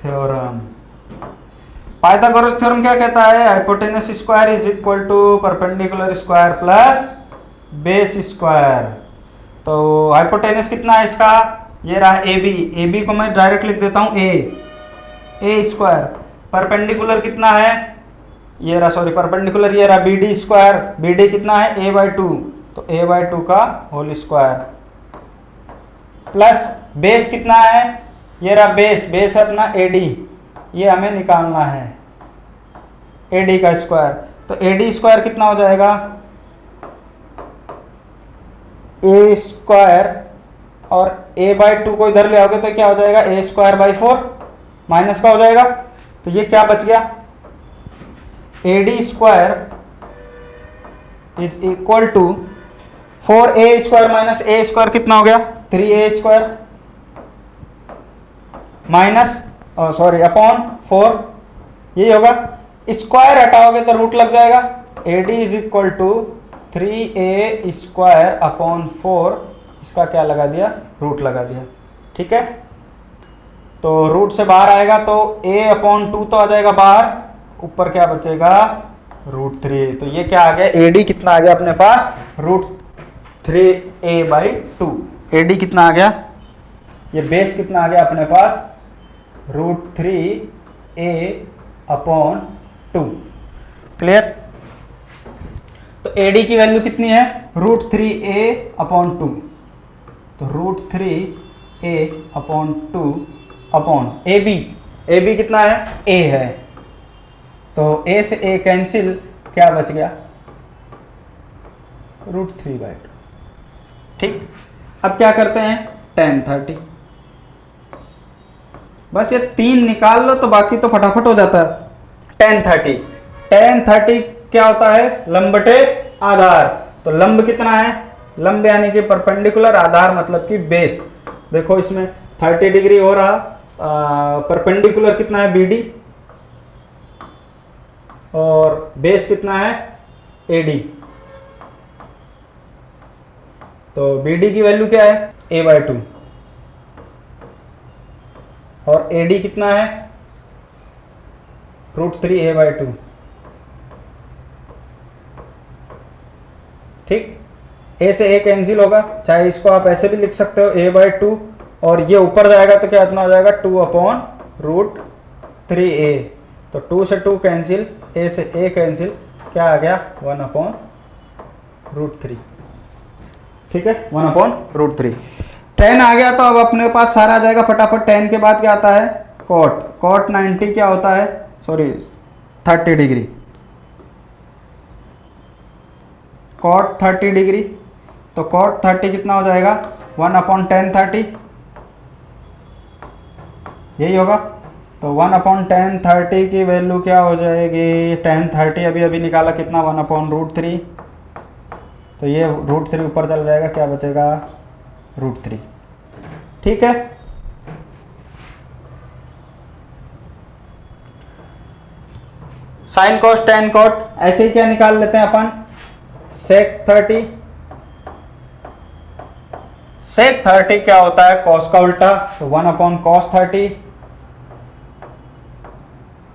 theorem. Pythagoras theorem क्या कहता है, hypotenuse square is equal to perpendicular square plus base square. तो हाइपोटेनस कितना है इसका, ये रहा ए बी। ए बी को मैं डायरेक्ट लिख देता हूं ए स्क्वायर। परपेंडिकुलर कितना है, ये रहा, सॉरी परपेंडिकुलर ये रहा B D square. B D कितना है, ए बाई 2, तो ए बाई 2 का होल स्क्वायर प्लस बेस कितना है, ये रहा बेस। बेस है अपना ए डी, ये हमें निकालना है ए डी का स्क्वायर। तो ए डी स्क्वायर कितना हो जाएगा, ए स्क्वायर और ए बाई 2 को इधर ले आओगे तो क्या हो जाएगा, ए स्क्वायर बाई 4 माइनस का हो जाएगा। तो ये क्या बच गया, A D square is equal to 4a square minus A square कितना हो गया, 3a square minus sorry upon 4, यही होगा। स्क्वायर हटाओगे तो रूट लग जाएगा। A D is equal to 3a square upon 4, इसका क्या लगा दिया, रूट लगा दिया। ठीक है, तो रूट से बाहर आएगा तो a अपॉन 2 तो आ जाएगा बाहर, ऊपर क्या बचेगा, √3। तो ये क्या आ गया, ए डी कितना आ गया अपने पास, √3a बाई 2। ए डी कितना आ गया, ये बेस कितना आ गया अपने पास, √3a अपॉन 2। क्लियर, तो ए डी की वैल्यू कितनी है, √3a अपॉन 2। तो √3a upon 2 upon A B कितना है, a है, तो a से a कैंसिल, क्या बच गया, √3/2। ठीक, अब क्या करते हैं, tan 30। बस ये 3 निकाल लो तो बाकी तो फटाफट हो जाता है। tan 30 क्या होता है, लंब बटे आधार। तो लंब कितना है, लंब यानी कि परपेंडिकुलर, आधार मतलब कि बेस। देखो इसमें 30 डिग्री हो रहा, परपेंडिकुलर कितना है, बी डी, और बेस कितना है, ए डी। तो बी डी की वैल्यू क्या है, a बाई 2, और ए डी कितना है, √3a बाई 2। ठीक, a से a कैंसिल होगा, चाहे इसको आप ऐसे भी लिख सकते हो, a बाई 2, और ये ऊपर जाएगा तो क्या इतना हो जाएगा, 2 अपॉन √3a। तो 2 से 2 कैंसिल, a से a कैंसिल, क्या आ गया, 1 अपॉन √3। ठीक है, 1 अपॉन √3। tan आ गया तो अब अपने पास सारा आ जाएगा फटाफट। tan के बाद क्या आता है, cot 90 क्या होता है, सॉरी 30 डिग्री, cot 30 डिग्री। तो cot 30 कितना हो जाएगा, 1 अपॉन tan 30, यही होगा। तो 1 अपॉन tan 30 की वैल्यू क्या हो जाएगी, tan 30 अभी अभी निकाला कितना, 1 अपॉन √3। तो ये √3 ऊपर चल जाएगा, क्या बचेगा, √3। ठीक है, साइन कॉस tan कॉट, ऐसे ही क्या निकाल लेते हैं अपन, sec 30। sec 30 क्या होता है, cos का उल्टा, तो 1 अपॉन cos 30,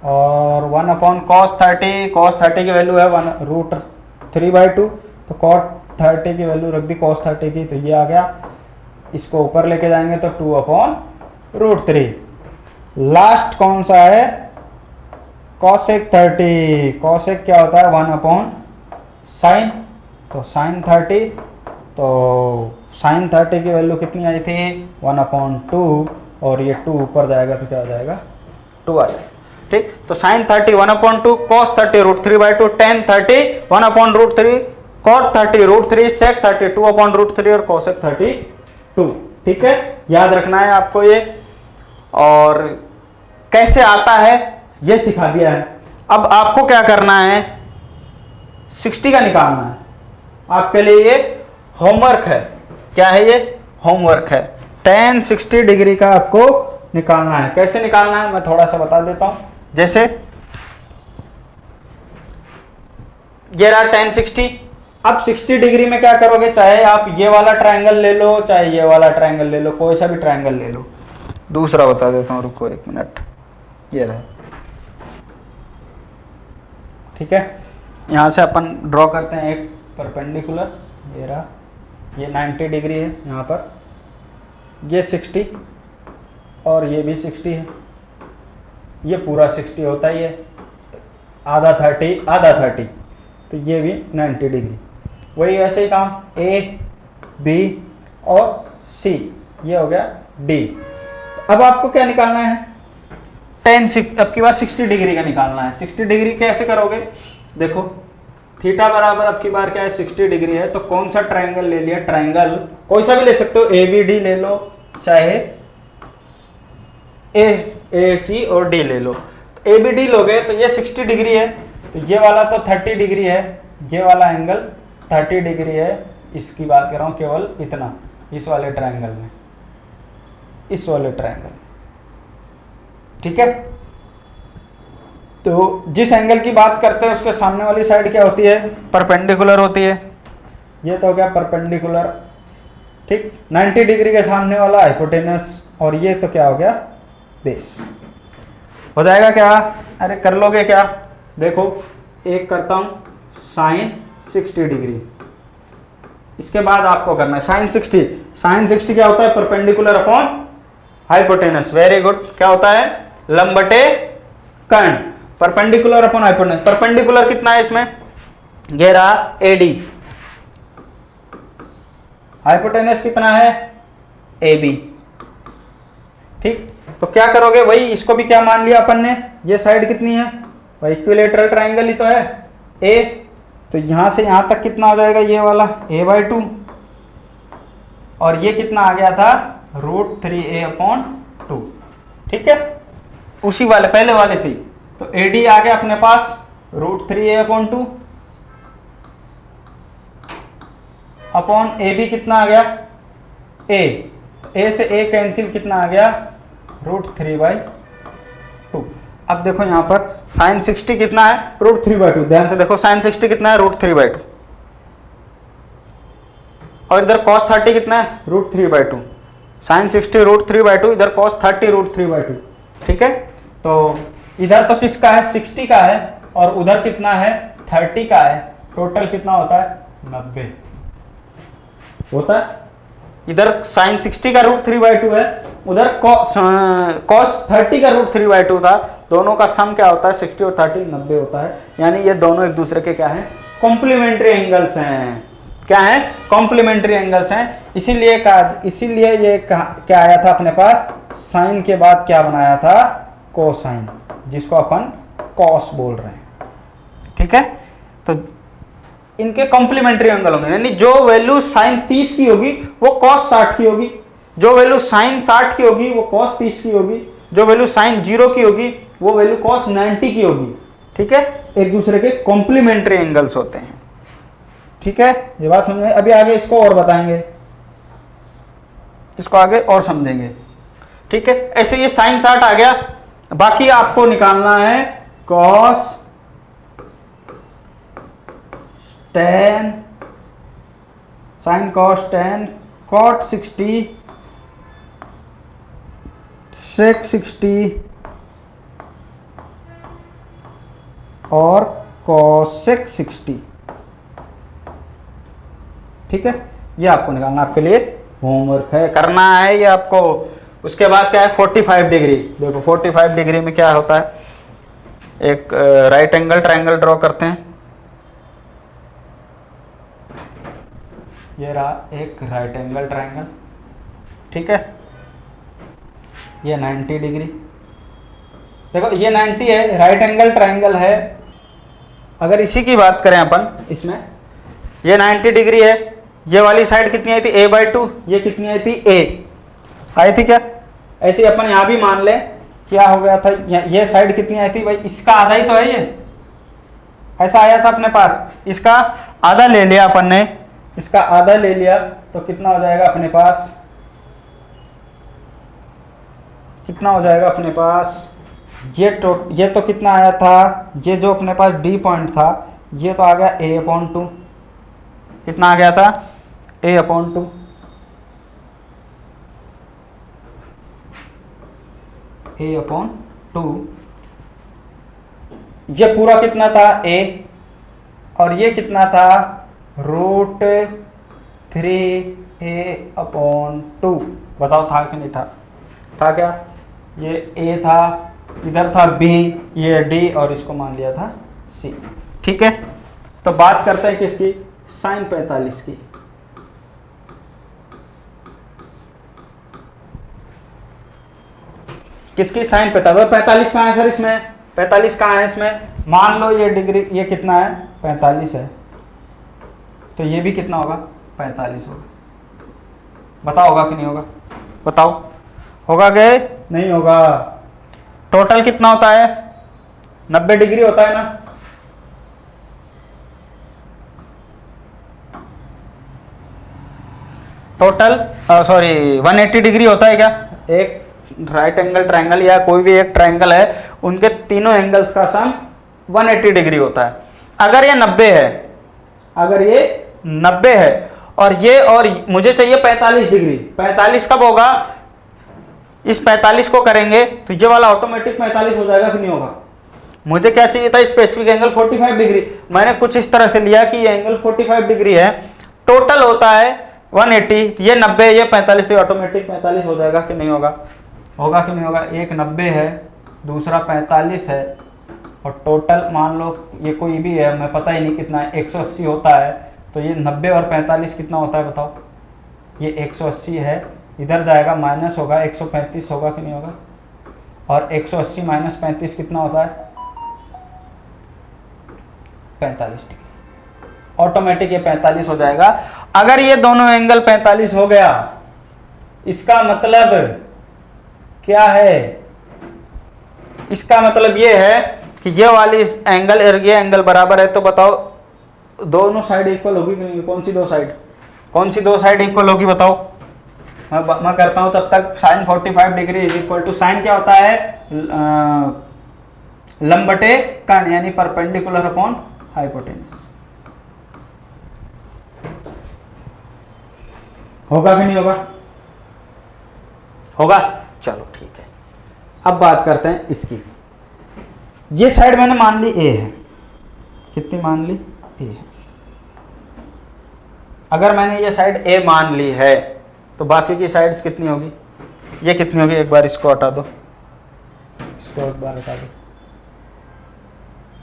और 1 अपॉन cos 30 की वैल्यू है √3/2। तो cot 30 की वैल्यू रख दी cos 30 की, तो ये आ गया। इसको ऊपर लेके जाएंगे तो 2/√3। लास्ट कौन सा है, cosec 30। cosec क्या होता है, 1/sin। तो sin 30, तो sin 30 की वैल्यू कितनी आई थी, 1/2, और ये 2 ऊपर जाएगा तो क्या हो जाएगा, 2 आ जाएगा। ठीक, तो sin 30 1/2, cos 30 √3/2, tan 30 1/√3, cot 30 √3, sec 30 2/√3 और cosec 30 2। ठीक है, याद रखना है आपको ये। और कैसे आता है ये सिखा दिया है। अब आपको क्या करना है, 60 का निकालना है। आपके लिए ये होमवर्क है। क्या है ये, होमवर्क है। tan 60 डिग्री का आपको निकालना है। कैसे निकालना है मैं थोड़ा सा बता देता हूं। जैसे ये रहा tan 60। अब 60 डिग्री में क्या करोगे, चाहे आप ये वाला ट्रायंगल ले लो, चाहे ये वाला ट्रायंगल ले लो, कोई सा भी ट्रायंगल ले लो। दूसरा बता देता हूं, रुको 1 मिनट। ये रहा, ठीक है। यहां से अपन ड्रॉ करते हैं एक परपेंडिकुलर। ये रहा, ये 90 डिग्री है यहाँ पर, ये 60 और ये भी 60 है। ये पूरा 60 होता ही है, आधा 30 आधा 30, तो ये भी 90 डिग्री। वही वैसे ही काम, A B और C, ये हो गया D। अब आपको क्या निकालना है, अब की बार 60 डिग्री का निकालना है। 60 डिग्री कैसे करोगे, देखो थीटा बराबर अब की बार क्या है, 60 डिग्री है। तो कौन सा ट्रायंगल ले लिया, ट्रायंगल कोई सा भी ले सकते हो, ABD ले लो, चाहे AC और D ले लो। तो ABD लोगे तो ये 60 डिग्री है, तो ये वाला तो 30 डिग्री है, ये वाला एंगल 30 डिग्री है। इसकी बात कर रहा हूँ केवल इतना, इस वाले ट्रायंगल में, इस वाले ट्रायंगल, ठीक है। तो जिस एंगल की बात करते हैं उसके सामने वाली साइड क्या होती है, परपेंडिकुलर होती है। ये तो हो गया परपेंडिकुलर, ठीक। 90 डिग्री के सामने वाला हाइपोटेनस, और ये तो क्या हो गया, बेस। हो जाएगा क्या, अरे कर लोगे क्या, देखो एक करता हूं साइन 60 डिग्री। इसके बाद आपको करना है साइन 60। साइन 60 क्या होता है, perpendicular upon hypotenuse. Very good, क्या होता है, लंब बटे कर्ण। Perpendicular upon hypotenuse. परपेंडिकुलर कितना है इसमें, ये रहा AD। हाइपोटेनस कितना है, AB, ठीक। तो क्या करोगे, वही इसको भी क्या मान लिया अपन ने, ये साइड कितनी है, वही इक्विलेटरल ट्रायंगल ही तो है, A। तो यहां से यहां तक कितना हो जाएगा, ये वाला A/2, और ये कितना आ गया था, √3a/2, ठीक है। उसी वाले पहले वाले से ही, तो AD आ गया अपने पास √3a/2 अपॉन AB कितना आ गया, A से A कैंसिल, कितना आ गया, √3/2। अब देखो यहां पर साइन 60 कितना है, √3/2। ध्यान से देखो साइन 60 कितना है, √3/2, और इधर cos 30 कितना है, √3/2। साइन 60 √3/2, इधर cos 30 √3/2, ठीक है। तो इधर तो किसका है, 60 का है, और उधर कितना है, 30 का है। टोटल कितना होता है, 90 होता है। इधर साइन 60 का √3/2 है, उधर cos 30 का √3/2 था। दोनों का सम क्या होता है, 60 और 30 90 होता है। यानी ये दोनों एक दूसरे के क्या हैं, कॉम्प्लीमेंट्री एंगल्स हैं। क्या है, कॉम्प्लीमेंट्री एंगल्स हैं। इसीलिए ये क्या आया था अपने पास, साइन के बाद क्या बनाया था, कोसाइन, जिसको अपन कॉस बोल रहे हैं, ठीक है। तो इनके कॉम्प्लीमेंट्री एंगल होंगे, यानी जो वैल्यू साइन 30 की होगी वो कॉस 60 की होगी, जो वैल्यू साइन 60 की होगी वो कॉस 30 की होगी, जो वैल्यू साइन 0 की होगी वो वैल्यू कॉस 90 की होगी, ठीक है। एक दूसरे के कॉम्प्लीमेंट्री एंगल्स होते हैं, ठीक है। ये बात समझ में, अभी आगे इसको और बताएंगे, इसको आगे और समझेंगे, ठीक है। ऐसे ये साइन 60 आ गया। बाकी आपको निकालना है cos tan, sine cos tan, cot 60, sec 60 और cosec 60, ठीक है, ये आपको निकालना, आपके लिए होमवर्क है, करना है ये आपको। उसके बाद क्या है 45 डिग्री। देखो 45 डिग्री में क्या होता है, एक राइट एंगल ट्रायंगल ड्रॉ करते हैं। ये रहा एक राइट एंगल ट्रायंगल, ठीक है, ये 90 डिग्री। देखो ये 90 है, राइट एंगल ट्रायंगल है। अगर इसी की बात करें अपन, इसमें ये 90 डिग्री है, ये वाली साइड कितनी आई थी a/2, ये कितनी आई थी a आई थी क्या? ऐसे अपन यहाँ भी मान लें, क्या हो गया था, ये साइड कितनी आई थी भाई, इसका आधा ही तो है, ये ऐसा आया था अपने पास, इसका आधा ले लिया अपन ने, इसका आधा ले लिया तो कितना हो जाएगा अपने पास, कितना हो जाएगा अपने पास, ये तो कितना आया था, ये जो अपने पास D पॉइंट था ये तो आ गया a/2, कितना आ गया था a/2, a/2, ये पूरा कितना था a, और ये कितना था √3a/2। बताओ था कि नहीं था? था क्या? ये a था, इधर था b, ये d, और इसको मान लिया था c। ठीक है, तो बात करते हैं किसकी, sin 45 की। किसकी? sin 45। 45 कहाँ है सर इसमें? 45 कहाँ है इसमें? मान लो ये डिग्री, ये कितना है 45 है, तो ये भी कितना होगा 45 होगा। बताओ होगा कि नहीं होगा? बताओ होगा कि नहीं होगा? टोटल कितना होता है? 90 डिग्री होता है ना? टोटल 180 डिग्री होता है क्या? एक राइट एंगल ट्रायंगल या कोई भी एक ट्रायंगल है, उनके तीनों एंगल्स का सम 180 डिग्री होता है। अगर ये 90 है, अगर ये 90 है और मुझे चाहिए 45 डिग्री, 45 कब होगा? इस 45 को करेंगे तो ये वाला ऑटोमेटिक 45 हो जाएगा कि नहीं होगा? मुझे क्या चाहिए था? Specific angle 45 degree. मैंने कुछ इस तरह से लिया कि ये एंगल 45 डिग्री है, टोटल होता है 180, ये 90, ये 45, तो ऑटोमेटिक 45 हो जाएगा कि नहीं होगा? होगा कि नहीं होगा? एक 90 है, दूसरा 45 है, और टोटल मान लो ये कोई भी है, मैं पता ही नहीं कितना है, 180 होता है, तो ये 90 और 45 कितना होता है बताओ? ये 180 है, इधर जाएगा माइनस होगा, 135 होगा कि नहीं होगा? और 180 माइनस 35 कितना होता है? 45 डिग्री। ऑटोमेटिक ये 45 हो जाएगा। अगर ये दोनों एंगल 45 हो गया, इसका मतलब क्या है? इसका मतलब ये है कि ये वाली एंगल और ये एंगल बराबर है, तो बताओ दोनों साइड इक्वल होगी कि नहीं? कौन सी दो साइड? कौन सी दो साइड इक्वल होगी बताओ? मैं करता हूं तब तक। sin 45 degree is equal to, sine क्या होता है? लंब बटे कर्ण, यानी परपेंडिकुलर अपॉन हाइपोटेन्यूस। होगा कि नहीं होगा? होगा। चलो ठीक है, अब बात करते हैं इसकी। ये साइड मैंने मान ली a है, कितनी मान ली? a है। अगर मैंने ये साइड a मान ली है तो बाकी की साइड्स कितनी होगी? ये कितनी होगी? एक बार इसको हटा दो, इसको एक बार हटा दो।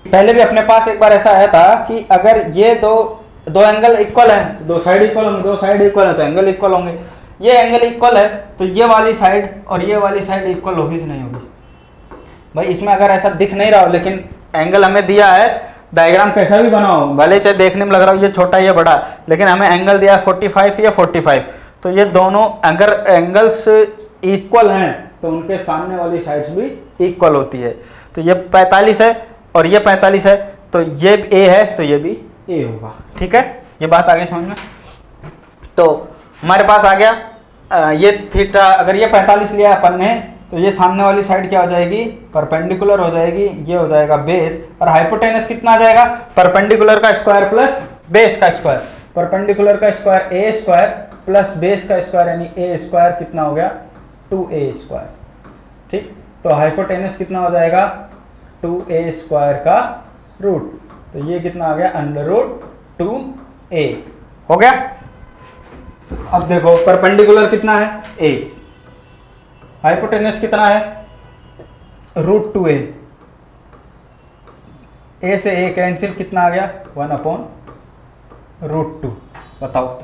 पहले भी अपने पास एक बार ऐसा आया था कि अगर ये दो एंगल इक्वल हैं तो दो साइड इक्वल होंगे, दो साइड इक्वल है तो एंगल इक्वल होंगे। ये एंगल इक्वल है तो ये वाली साइड और ये वाली साइड इक्वल होगी कि नहीं होगी? भाई इसमें अगर ऐसा दिख नहीं रहा हो, लेकिन एंगल हमें दिया है, डायग्राम कैसा भी बनाओ, भले चाहे देखने में लग रहा हो ये छोटा ये बड़ा, लेकिन हमें एंगल दिया है 45 या 45, तो ये दोनों अगर एंगल्स इक्वल हैं तो उनके सामने वाली साइड्स भी इक्वल होती है। तो ये 45 है और ये 45 है, तो ये a है तो ये भी a होगा। ठीक है, ये बात आ गई समझ में? तो हमारे पास आ गया ये थीटा, अगर ये 45 लिया अपन ने तो ये सामने वाली साइड क्या हो जाएगी? परपेंडिकुलर हो जाएगी, ये हो जाएगा बेस, और हाइपोटेनस कितना आ जाएगा? परपेंडिकुलर का स्क्वायर प्लस बेस का स्क्वायर, परपेंडिकुलर का square a square plus base का स्क्वायर, यानी a स्क्वायर कितना हो गया? 2a square. ठीक, तो हाइपोटेनस कितना हो जाएगा? 2a स्क्वायर का रूट, तो ये कितना आ गया? √2a हो गया। अब देखो परपेंडिकुलर कितना है, ए, हाइपोटेनस कितना है, √2a, ए से ए कैंसिल, कितना आ गया 1/√2। बताओ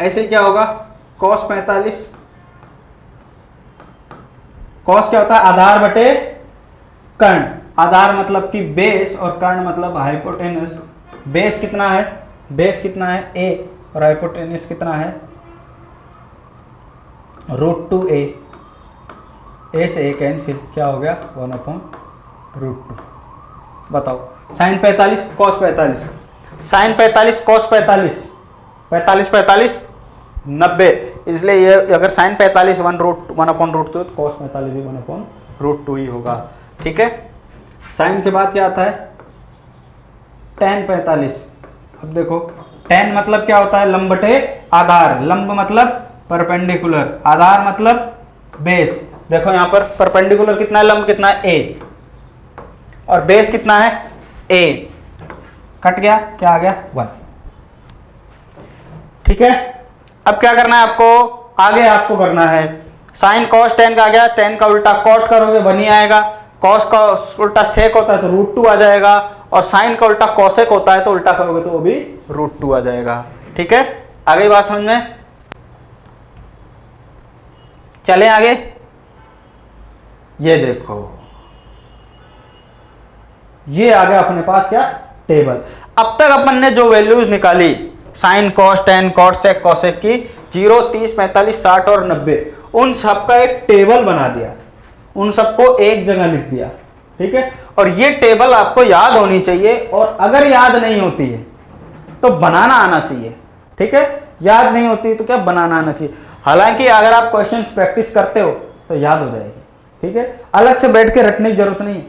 ऐसे क्या होगा, cos 45, cos क्या होता है, आधार बटे कर्ण, आधार मतलब कि बेस और कर्ण मतलब हाइपोटेनस। बेस कितना है, बेस कितना है a और हाइपोटेनस कितना है √2a, a से a कैंसिल, क्या हो गया 1/√2। बताओ साइन 45 cos 45, साइन 45 cos 45, 45 90, इसलिए ये अगर साइन 45 1/√2 तो cos 45 भी 1/√2 ही होगा। ठीक है, साइन के बाद क्या आता है tan 45। अब देखो tan मतलब क्या होता है, लंब बटे आधार, लंब मतलब परपेंडिकुलर, आधार मतलब बेस। देखो यहाँ पर परपेंडिकुलर कितना है, लंब कितना है a, और बेस कितना है a, कट गया, क्या आ गया 1। ठीक है, अब क्या करना है आपको, आगे आपको करना है साइन cos tan का आ गया, tan का उल्टा cot करोगे 1 ही आएगा, cos का उल्टा sec होता है तो √2 आ जाएगा, और साइन का उल्टा cosec होता है तो उल्टा करोगे तो वो भी √2 आ जाएगा। ठीक है, आगे बात समझ में, चलें आगे। ये देखो ये आ गया अपने पास क्या, टेबल। अब तक अपन ने जो वैल्यूज निकाली sign cos tan cot sec cosec की 0, 30, 45, 60 और 90, उन सब का एक टेबल बना दिया, उन सबको एक जगह लिख दिया। ठीक है, और ये टेबल आपको याद होनी चाहिए, और अगर याद नहीं होती है तो बनाना आना चाहिए। ठीक है, याद नहीं होती तो क्या बनाना आना चाहिए। हालांकि अगर आप क्वेश्चंस प्रैक्टिस करते हो तो याद हो जाएगी। ठीक है, अलग से बैठ के रटने की जरूरत नहीं है,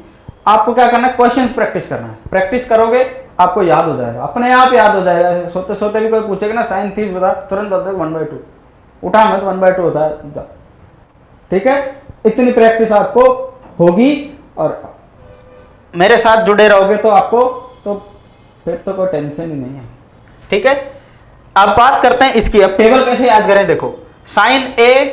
आपको क्या करना है, क्वेश्चंस प्रैक्टिस करना है, प्रैक्टिस करोगे आपको याद हो जाएगा, अपने आप याद हो जाएगा। सोते सोते भी कोई पूछेगा ना साइन 30 बता, तुरंत बता 1/2, उठा मत 1/2 होता है। ठीक है, इतनी प्रैक्टिस आपको होगी, और मेरे साथ जुड़े रहोगे तो आपको तो फिर तो कोई टेंशन ही नहीं है। ठीक है, अब बात करते हैं इसकी, अब टेबल कैसे याद करें। देखो साइन a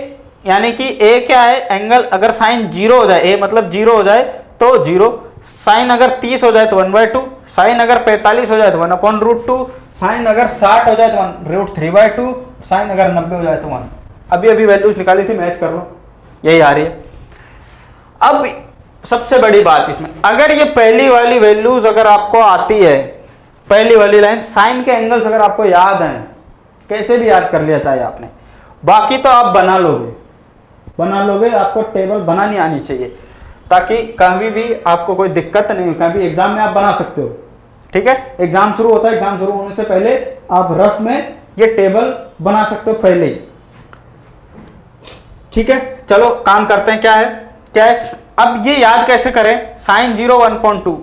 यानी कि a क्या है, एंगल, अगर साइन 0 हो जाए, a मतलब 0 हो जाए तो 0, साइन अगर 30 हो जाए तो 1/2, साइन अगर 45 हो जाए तो 1/√2, साइन अगर 60 हो जाए तो √3/2, साइन अगर 90 हो जाए तो 1। अभी अभी वैल्यूज निकाली थी, मैच कर लो, यही आ रही है। अब सबसे बड़ी बात इसमें, अगर ये पहली वाली वैल्यूज अगर आपको आती है, पहली वाली लाइन साइन के एंगल्स अगर आपको याद हैं, कैसे भी याद कर लिया चाहे आपने, बाकी तो आप बना लोगे, आपको टेबल बनानी आनी चाहिए, ताकि कभी भी आपको कोई दिक्कत नहीं हो, कभी एग्जाम में आप बना सकते हो। ठीक है, एग्जाम शुरू होता है, एग्जाम शुरू होने से पहले आप रफ में ये टेबल बना सकते हो पहले ही। ठीक है, चलो काम करते हैं, क्या है अब ये याद कैसे करें, साइन 0 1/2,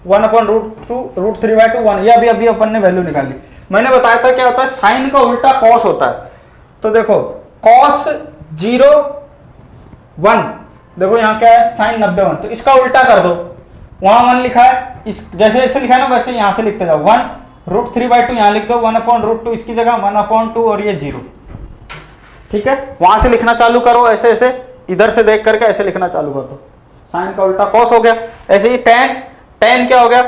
1/√2 √3/2 1, ये अभी अपन ने वैल्यू निकाली। मैंने बताया था क्या होता है, साइन का उल्टा कॉस होता है। तो देखो कॉस 0 1, देखो यहाँ क्या है साइन 90 1, तो इसका उल्टा कर दो, वहां 1 लिखा है, इस जैसे ऐसे लिखा है ना वैसे यहां से लिखते जाओ, 1 √3/2 यहां लिख दो, 1/√2 इसकी जगह 1/2 और ये 0। ठीक है, वहां से लिखना चालू करो, ऐसे ऐसे इधर से देख करके ऐसे लिखना चालू कर दो, साइन का उल्टा कॉस हो गया। ऐसे ही tan क्या हो गया,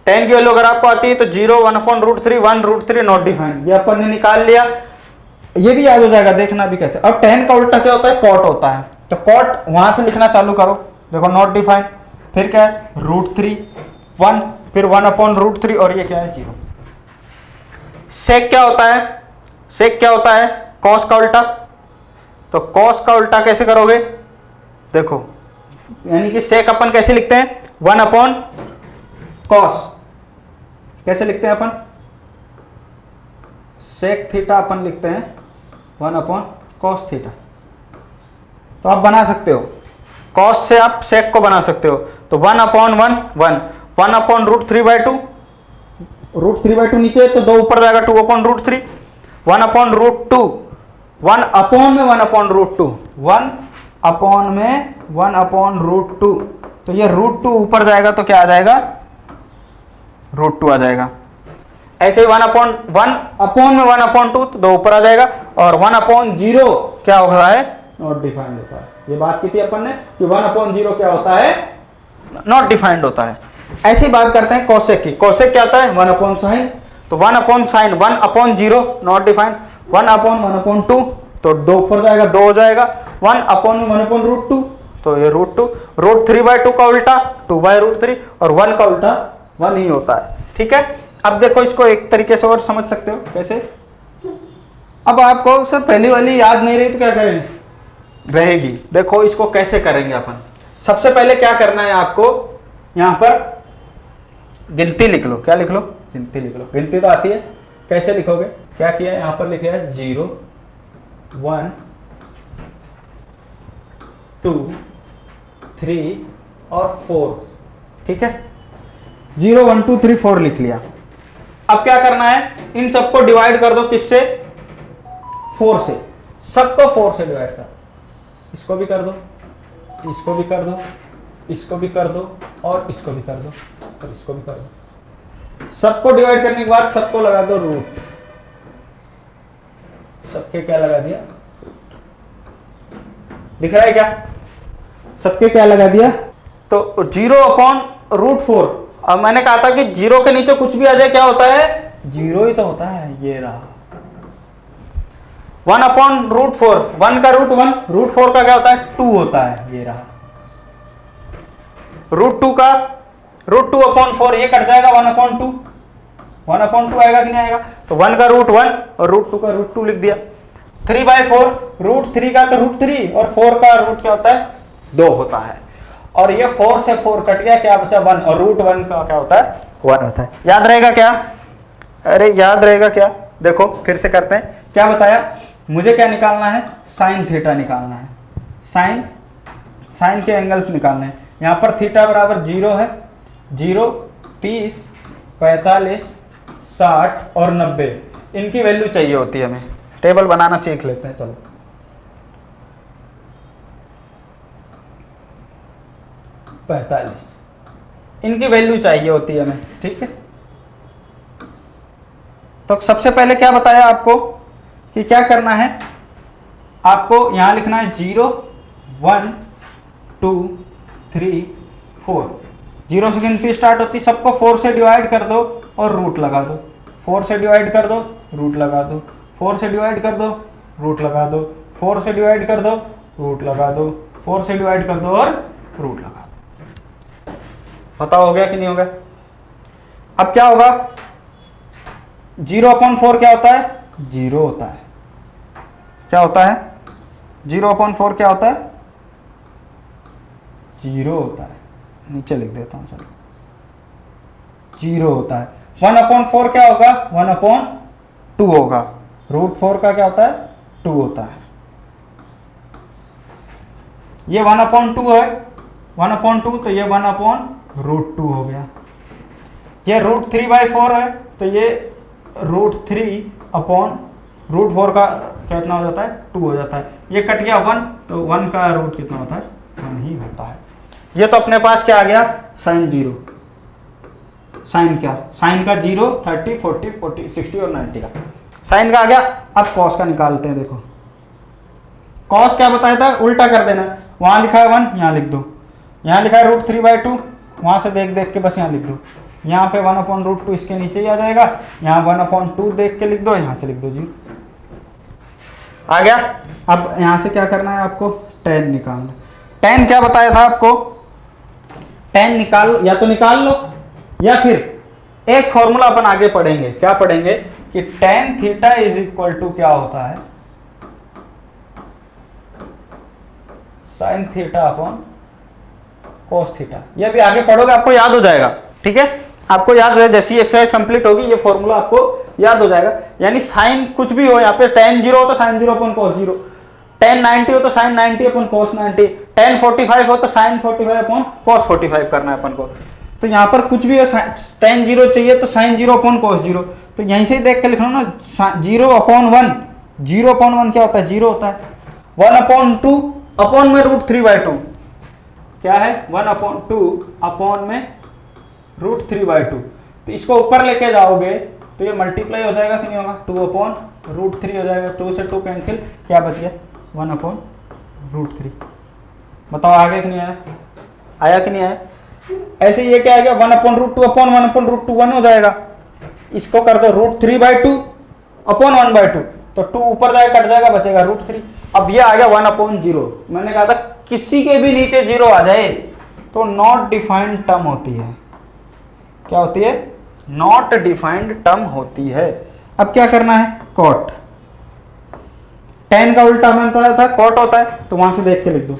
tan की वैल्यू अगर आपको आती है तो 0 1/√3 1√3 नॉट डिफाइंड, ये अपन ने निकाल लिया, ये भी याद हो जाएगा, देखना भी कैसे। अब tan का उल्टा क्या होता है, cot होता है, तो cot वहां से लिखना चालू करो, देखो नॉट डिफाइंड, फिर क्या है √3 1, फिर 1/√3 और ये क्या है 0। sec क्या होता है, sec क्या होता है, cos का उल्टा, तो cos का उल्टा कैसे करोगे, देखो यानी कि sec अपन कैसे लिखते हैं 1/cos, कैसे लिखते हैं अपन, sec थीटा अपन लिखते हैं 1/cos थीटा। तो आप बना सकते हो, cos से आप sec को बना सकते हो, तो 1/1 1/√3/2, √3/2 नीचे है तो 2 ऊपर जाएगा 2/√3, 1/√2 1 अपॉन में 1/√2 1 में 1/√2, तो ये √2 ऊपर जाएगा तो क्या आ जाएगा √2 आ जाएगा। ऐसे ही 1/1 में 1/2 तो 2 ऊपर आ जाएगा, और 1/0 क्या होता है, नॉट डिफाइंड होता है। ये बात की थी अपन ने कि 1/0 क्या होता है, नॉट डिफाइंड होता है। ऐसी बात करते हैं कोसेक की। कोसेक क्या होता है, 1/sin, तो 1/sin 1/0 नॉट डिफाइंड, 1/1/2 तो 2 ऊपर जाएगा, 2 हो जाएगा, 1/1/√2 तो ये √2, √3/2 का उल्टा 2/√3, और 1 का उल्टा 1 ही होता है। ठीक है, अब देखो इसको एक तरीके से और समझ सकते हो कैसे। अब आपको सर पहली वाली याद नहीं रही तो क्या करें, रहेगी। देखो इसको कैसे करेंगे अपन। सबसे पहले क्या करना है आपको, यहां पर गिनती लिख लो। क्या लिख लो, गिनती लिख लो। गिनती तो आती है, कैसे लिखोगे, क्या किया है, यहां पर लिखा है 0 1 2 3 और 4। ठीक है, 0 1 2 3 4 लिख लिया। अब क्या करना है, इन सबको डिवाइड कर दो, किससे, 4 से। सबको 4 से डिवाइड कर दो, इसको भी कर दो, इसको भी कर दो, इसको भी कर दो, और इसको भी कर दो, और इसको भी कर दो। सबको डिवाइड करने के बाद सबको लगा दो रूट। सबके क्या लगा दिया, दिख रहा है क्या, सबके क्या लगा दिया, तो 0/√4। अब मैंने कहा था कि 0 के नीचे कुछ भी आ जाए क्या होता है, 0 ही तो होता है। ये रहा 1/√4, 1 का √1, √4 का क्या होता है, 2 होता है। ये रहा √2 का √2/4, ये कट जाएगा, 1/2, 1/2 आएगा कि नहीं आएगा, तो 1 का √1 और √2 का √2 लिख दिया। 3/4, √3 का तो √3 और 4 का रूट क्या होता है, 2 होता है। और ये 4 से 4 कट गया, क्या बचा 1, और √1 का क्या होता है, 1 होता है। याद रहेगा क्या, अरे याद रहेगा क्या, देखो फिर से करते हैं। क्या बताया, मुझे क्या निकालना है, साइन थीटा निकालना है। साइन के एंगल्स निकालने हैं। यहाँ पर थीटा बराबर 0 है, 0 30 45 60 और 90, इनकी वैल्यू चाहिए होती है हमें। टेबल बनाना सीख लेते हैं, चलो। इनकी वैल्यू चाहिए होती है हमें। ठीक है, तो सबसे पहले क्या बताया आपको कि क्या करना है, आपको यहां लिखना है 0 1 2 3 4। 0 से गिनती स्टार्ट होती, सबको 4 से डिवाइड कर दो और रूट लगा दो। 4 से डिवाइड कर दो, रूट लगा दो, 4 से डिवाइड कर दो, रूट लगा दो, 4 से डिवाइड कर दो, रूट लगा दो, 4 से डिवाइड कर दो और रूट लगा दो। पता हो गया कि नहीं हो गया। अब क्या होगा, 0/4 क्या होता है, 0 होता है। क्या होता है, 0/4 क्या होता है, 0 होता है। नीचे लिख देता हूं, चलो 0 होता है। 1/4 क्या होगा, 1/2 होगा। √4 का क्या होता है, 2 होता है। ये 1/2 है, 1/2 तो ये 1/√2 हो गया। ये √3/4 है, तो ये √3/√4 का कितना हो जाता है, 2 हो जाता है। ये कट गया 1, तो 1 का रूट कितना होता है, 1 ही होता है। ये तो अपने पास क्या आ गया, साइन 0। साइन क्या, साइन का 0 30 40 40 60 और 90 का साइन का आ गया। अब कॉस का निकालते हैं। देखो कॉस क्या बताया था, उल्टा कर देना। वहां लिखा है 1, यहाँ लिख दो। यहाँ लिखा है √3/2, वहां से देख देख के बस यहाँ लिख दो। यहाँ पे 1/√2 इसके नीचे ही आ जाएगा। यहाँ 1/2 देख के लिख दो, यहाँ से लिख दो 0 आ गया। अब यहाँ से क्या करना है आपको, tan निकालना। tan क्या बताया था आपको, tan निकाल, या तो निकाल लो या फिर एक फॉर्मूला अपन आगे पढ़ेंगे। क्या पढ़ेंगे कि tan theta is equal to क्या होता है, sine theta upon cos theta. ये भी आगे पढ़ोगे, आपको याद हो जाएगा। ठीक है, आपको याद हो जाए, जैसी एक्सरसाइज कंप्लीट होगी ये फॉर्मूला आपको याद हो जाएगा। यानी साइन कुछ भी हो, यहाँ पे tan 0 हो तो साइन 0 अपॉन कोस 0, tan 90 हो तो साइन 90 अपॉन कोस 90, tan 45 हो तो साइन 45 अपॉन कोस 45 करना है अपन को। तो यहाँ पर कुछ भी हो, tan 0 चाहिए तो साइन 0 अपॉन कोस 0, तो यहीं से देख के लिख लो ना, 0/1, 0/1 क्या होता है, 0 होता है। 1/2 अपॉन में √3/2 क्या है, 1/2 अपॉन में √3/2। तो इसको ऊपर लेके जाओगे तो ये मल्टीप्लाई हो जाएगा कि नहीं होगा, 2/√3 हो जाएगा, 2 से 2 कैंसिल, क्या बच गया 1/√3। बताओ आ गया कि नहीं आया, आया कि नहीं आया। ऐसे ये क्या आ गया 1/√2/1/√2 1 हो जाएगा। इसको कर दो √3/2/1/2, तो 2 ऊपर जाएगा कट जाएगा, बचेगा √3। अब ये आ गया 1/0। मैंने कहा था किसी के भी नीचे 0 आ जाए तो नॉट डिफाइंड टर्म होती है। क्या होती है, नॉट डिफाइंड टर्म होती है। अब क्या करना है, कॉट, tan का उल्टा बनता था कॉट होता है, तो वहां से देख के लिख दो,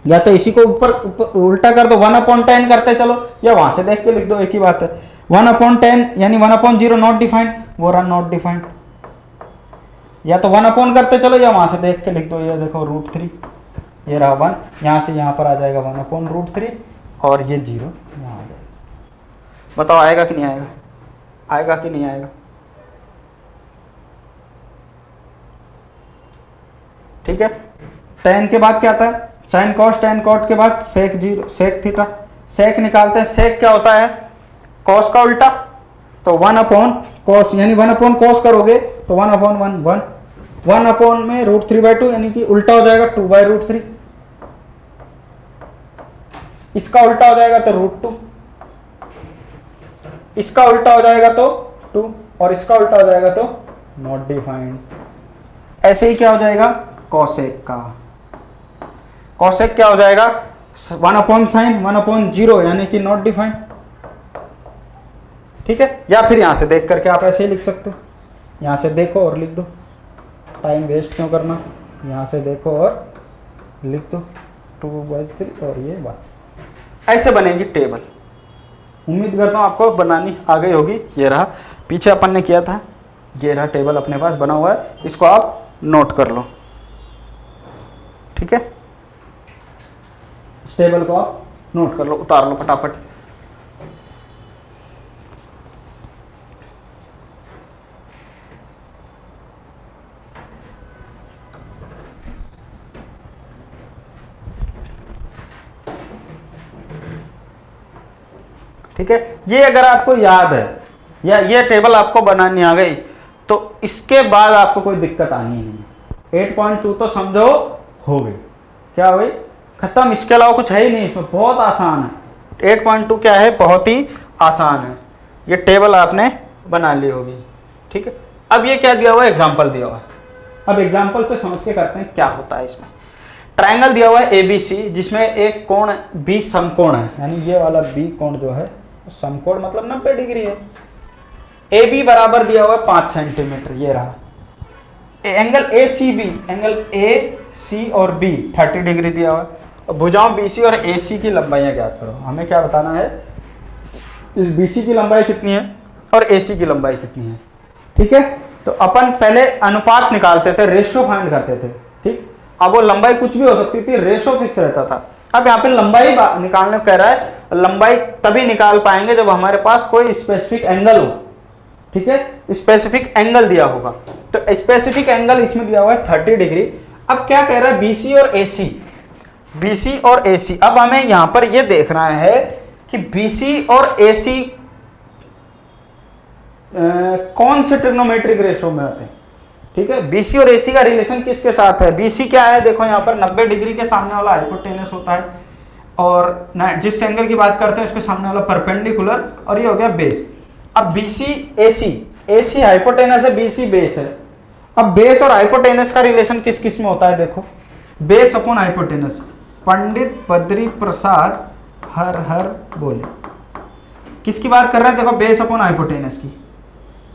या तो इसी को ऊपर उल्टा कर दो 1/10 करते चलो, या वहां से देख के लिख दो, एक ही बात है। 1/10 यानी 1/0 नॉट डिफाइंड, वो रहा नॉट डिफाइंड, या तो 1/, करते चलो या वहां से देख के लिख दो। ये देखो √3, ये रहा 1, यहां से यहां पर आ जाएगा 1/√3 और ये 0 यहां आ जाएगा। बताओ आएगा कि नहीं आएगा, आएगा कि नहीं आएगा। ठीक है, tan के बाद क्या आता है, sin cos, tan cot के बाद sec 0 sec थीटा, sec निकालते हैं। sec क्या होता है, cos का उल्टा, तो 1/cos यानी 1/cos करोगे तो 1/1 1 में √3/2 यानी कि उल्टा हो जाएगा 2/√3, इसका उल्टा हो जाएगा तो √2, इसका उल्टा हो जाएगा तो 2 और इसका उल्टा हो जाएगा तो नॉट डिफाइंड। ऐसे ही क्या हो जाएगा cosec का, cosec क्या हो जाएगा 1/sin 1/0 यानी कि नॉट डिफाइंड। ठीक है, या फिर यहां से देख करके आप ऐसे ही लिख सकते हो, यहां से देखो और लिख दो, टाइम वेस्ट क्यों करना, यहां से देखो और लिख दो 2/3 और ये 1। ऐसे बनेगी टेबल। उम्मीद करता हूँ आपको बनानी आ गई होगी। ये रहा, पीछे अपन ने किया था, ये रहा टेबल अपने पास बना हुआ है, इसको आप नोट कर लो। ठीक है, इस टेबल को आप नोट कर लो, उतार लो फटाफट। ठीक है, ये अगर आपको याद है या ये टेबल आपको बनानी आ गई तो इसके बाद आपको कोई दिक्कत आनी ही नहीं। 8.2 तो समझो हो गई, क्या हो गई, खत्म, इसके अलावा कुछ है ही नहीं इसमें, बहुत आसान है। 8.2 क्या है, बहुत ही आसान है। ये टेबल आपने बना ली होगी। ठीक है, अब ये क्या दिया हुआ है, एग्जाम्पल दिया हुआ है। अब एग्जाम्पल से समझ के करते हैं क्या होता है इसमें। ट्राइंगल दिया हुआ है ABC, जिसमें एक कोण B समकोण है, यानी ये वाला B कोण जो है समकोण मतलब 90 डिग्री है। AB बराबर दिया हुआ है 5 सेंटीमीटर, ये रहा। एंगल ACB, एंगल AC और B 30 डिग्री दिया हुआ है। भुजाओं BC और AC की लंबाइयां ज्ञात करो। हमें क्या बताना है, इस BC की लंबाई कितनी है और AC की लंबाई कितनी है। ठीक है, तो अपन पहले अनुपात निकालते थे, रेशियो फाइंड करते थे। ठीक, अब वो लंबाई कुछ भी हो सकती थी, रेशियो फिक्स रहता था। अब यहाँ पे लंबाई निकालने को कह रहा है, लंबाई तभी निकाल पाएंगे जब हमारे पास कोई स्पेसिफिक एंगल हो। ठीक है, स्पेसिफिक एंगल दिया होगा, तो स्पेसिफिक एंगल इसमें दिया हुआ है 30 डिग्री। अब क्या कह रहा है, BC और AC, BC और AC। अब हमें यहां पर यह देखना है कि BC और AC कौन से ट्रिग्नोमेट्रिक रेशियो में आते हैं। ठीक है, BC और AC का रिलेशन किसके साथ है, BC क्या है, देखो यहाँ पर 90 डिग्री के सामने वाला हाइपोटेनस होता है, और जिस एंगल की बात करते हैं उसके सामने वाला परपेंडिकुलर, और ये हो गया बेस। अब BC AC हाइपोटेनस है, BC बेस है। अब बेस और हाइपोटेनस का रिलेशन किस किस में होता है, देखो base upon hypotenuse. Pandit Badri Prasad हर हर बोले, किसकी बात कर रहे हैं, देखो बेस अपॉन हाइपोटेनस की।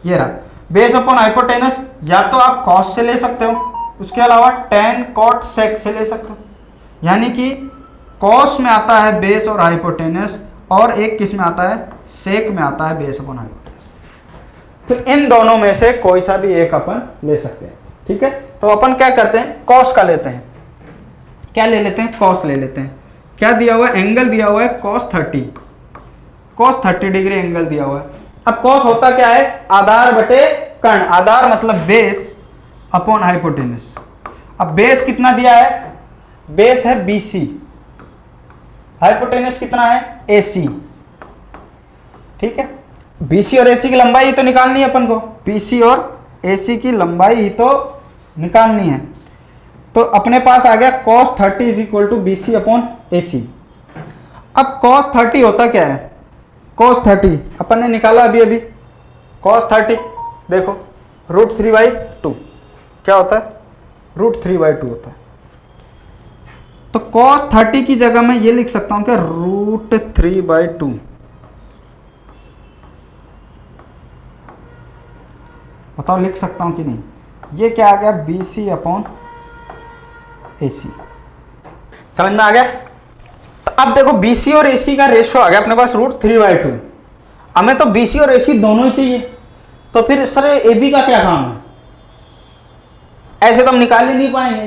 ये रहा बेस अपॉन हाइपोटेनस, या तो आप कॉस से ले सकते हो, उसके अलावा tan cot sec से ले सकते हो। यानी कि कॉस में आता है बेस और हाइपोटेनस, और एक किस में आता है, सेक में आता है बेस अपॉन हाइपोटेनस। तो इन दोनों में से कोई सा भी एक अपन ले सकते हैं। ठीक है, तो अपन क्या करते हैं, कॉस का लेते हैं। क्या ले लेते हैं, कॉस ले लेते हैं। क्या दिया हुआ है, एंगल दिया हुआ है cos 30 डिग्री एंगल दिया हुआ है। अब कॉस होता क्या है, आधार बटे कर्ण, आधार मतलब बेस अपॉन हाइपोटेनस। अब बेस कितना दिया है, बेस है BC, हाइपोटेनस कितना है AC। ठीक है, BC और AC की लंबाई ही तो निकालनी है अपन को, BC और AC की लंबाई ही तो निकालनी है। तो अपने पास आ गया cos 30 is equal to BC upon AC। अब cos 30 होता क्या है, cos 30 अपन ने निकाला अभी अभी, cos 30 देखो √3/2 क्या होता है, √3/2 होता है। तो cos 30 की जगह मैं ये लिख सकता हूं क्या, √3/2। बताओ लिख सकता हूं कि नहीं, ये क्या आ गया, BC अपॉन AC। समझ में आ गया। तो अब देखो BC और AC का रेशियो आ गया अपने पास √3/2। हमें तो BC और AC दोनों ही चाहिए, तो फिर सर AB का क्या काम है, ऐसे तो हम निकाल ही नहीं पाएंगे।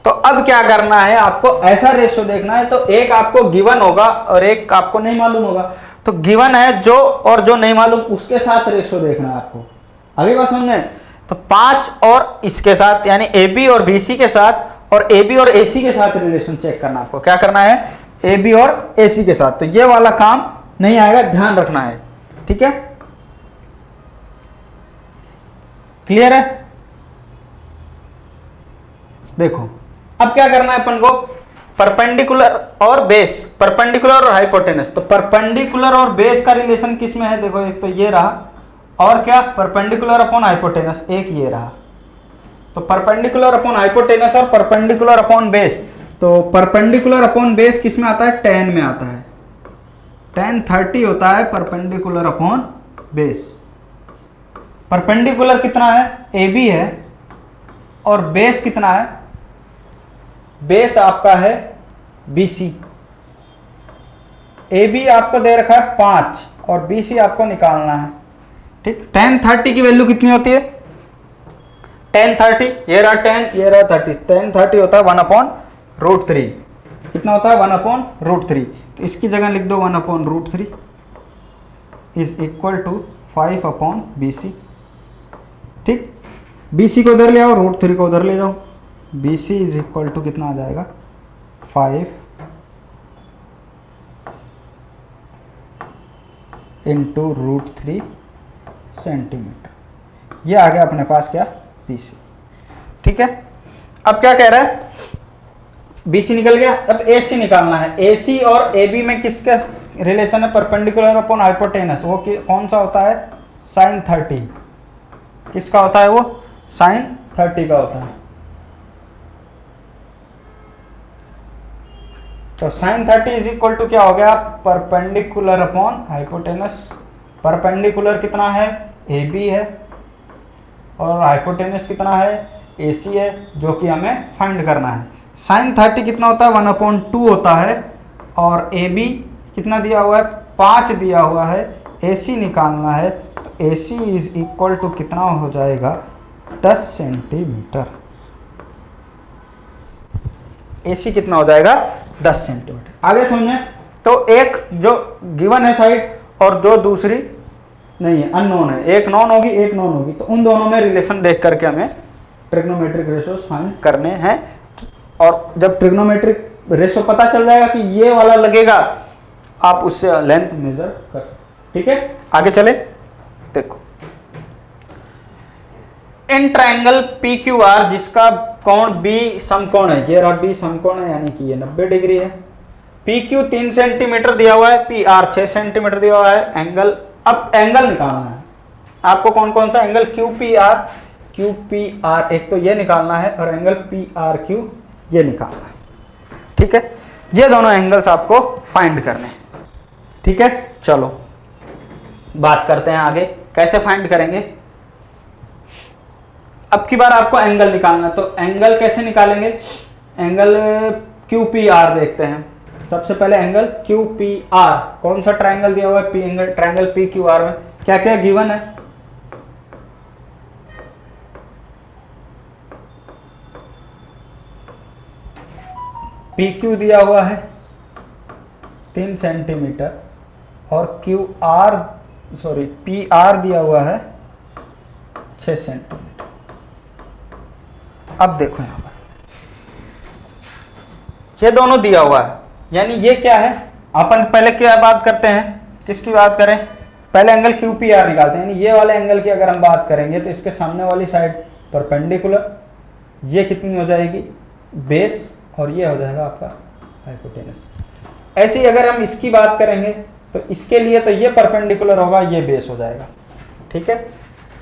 तो अब क्या करना है, आपको ऐसा रेशियो देखना है, तो एक आपको गिवन होगा और एक आपको नहीं मालूम होगा। तो गिवन है जो और जो नहीं मालूम उसके साथ रेशियो देखना है आपको। अगली बात समझ में, तो 5 और इसके साथ यानी AB और BC के साथ और AB और AC के साथ रिलेशन चेक करना। आपको क्या करना है, AB और AC के साथ। तो ये वाला काम नहीं आएगा, ध्यान रखना है, ठीक है, क्लियर है। देखो अब क्या करना है अपन को, परपेंडिकुलर और बेस, परपेंडिकुलर और हाइपोटेनस। तो परपेंडिकुलर और बेस का रिलेशन किस में है, देखो एक तो ये रहा, और क्या परपेंडिकुलर अपॉन हाइपोटेनस एक ये रहा। तो परपेंडिकुलर अपॉन हाइपोटेनस और परपेंडिकुलर अपॉन बेस। तो परपेंडिकुलर अपॉन बेस किस में आता है, tan में आता है, tan 30 होता है परपेंडिकुलर अपॉन बेस। परपेंडिकुलर कितना है, AB है, और बेस कितना है, बेस आपका है BC। AB आपको दे रखा है 5 और BC आपको निकालना है, ठीक। tan 30 की वैल्यू कितनी होती है, tan 30 ये रहा 10 ये रहा 30, tan 30 होता है 1/√3। कितना होता है, 1/√3। तो इसकी जगह लिख दो 1/√3 इज इक्वल टू 5/BC, ठीक। BC को उधर ले आओ, √3 को उधर ले जाओ, BC इज इक्वल टू कितना आ जाएगा, 5 इंटू √3 सेंटीमीटर। ये आ गया अपने पास क्या, BC, ठीक है। अब क्या कह रहा है, BC निकल गया, अब AC निकालना है। AC और AB में किसका रिलेशन है, परपेंडिकुलर अपॉन हाइपोटेनस। वो कौन सा होता है, sin 30। किसका होता है वो, sin 30 का होता है। तो sin 30 इज इक्वल टू क्या हो गया, परपेंडिकुलर अपॉन हाइपोटेनस। परपेंडिकुलर कितना है, AB है, और हाइपोटेनस कितना है, AC है, जो कि हमें फाइंड करना है। sin 30 कितना होता है, 1/2 होता है, और AB कितना दिया हुआ है, 5 दिया हुआ है। AC निकालना है, तो AC इज इक्वल टू कितना हो जाएगा, 10 सेंटीमीटर। AC कितना हो जाएगा, 10 सेंटीमीटर। आगे समझे, तो एक जो गिवन है साइड और जो दूसरी नहीं है, अननोन है, एक नॉन होगी एक नॉन होगी। तो उन दोनों में रिलेशन देख करके हमें ट्रिग्नोमेट्रिक रेशियोज फाइंड करने हैं। और जब ट्रिग्नोमेट्रिक रेशियो पता चल जाएगा कि ये वाला लगेगा, आप उससे लेंथ मेजर कर सकते, ठीक है। आगे चले, देखो इन ट्रायंगल PQR जिसका कोण B समकोण है, ये रहा B समकोण है, यानी कि ये 90 डिग्री है। PQ 3 सेंटीमीटर दिया हुआ है, PR 6 सेंटीमीटर दिया हुआ है। एंगल, अब एंगल निकालना है आपको, कौन कौन सा एंगल, QPR एक तो ये निकालना है, और एंगल PRQ ये निकालना है, ठीक है। ये दोनों एंगल्स आपको फाइंड करने हैं, ठीक है। चलो बात करते हैं आगे कैसे फाइंड करेंगे। अब की बार आपको एंगल निकालना, तो एंगल कैसे निकालेंगे, एंगल QPR देखते हैं। सबसे पहले एंगल QPR, कौन सा ट्रायंगल दिया हुआ है, ट्रायंगल PQR में क्या क्या गिवन है, PQ दिया हुआ है 3 सेंटीमीटर, और PR दिया हुआ है 6 सेंटीमीटर। अब देखो यहां पर ये दोनों दिया हुआ है, यानी ये क्या है, अपन पहले क्या बात करते हैं, किसकी बात करें, पहले एंगल क्यू पी आर निकालते हैं, यानी ये वाले एंगल की अगर हम बात करेंगे तो इसके सामने वाली साइड परपेंडिकुलर, ये कितनी हो जाएगी बेस, और ये हो जाएगा आपका हाइपोटेनस। ऐसे ही अगर हम इसकी बात करेंगे तो इसके लिए तो ये परपेंडिकुलर होगा, ये बेस हो जाएगा। ठीक है,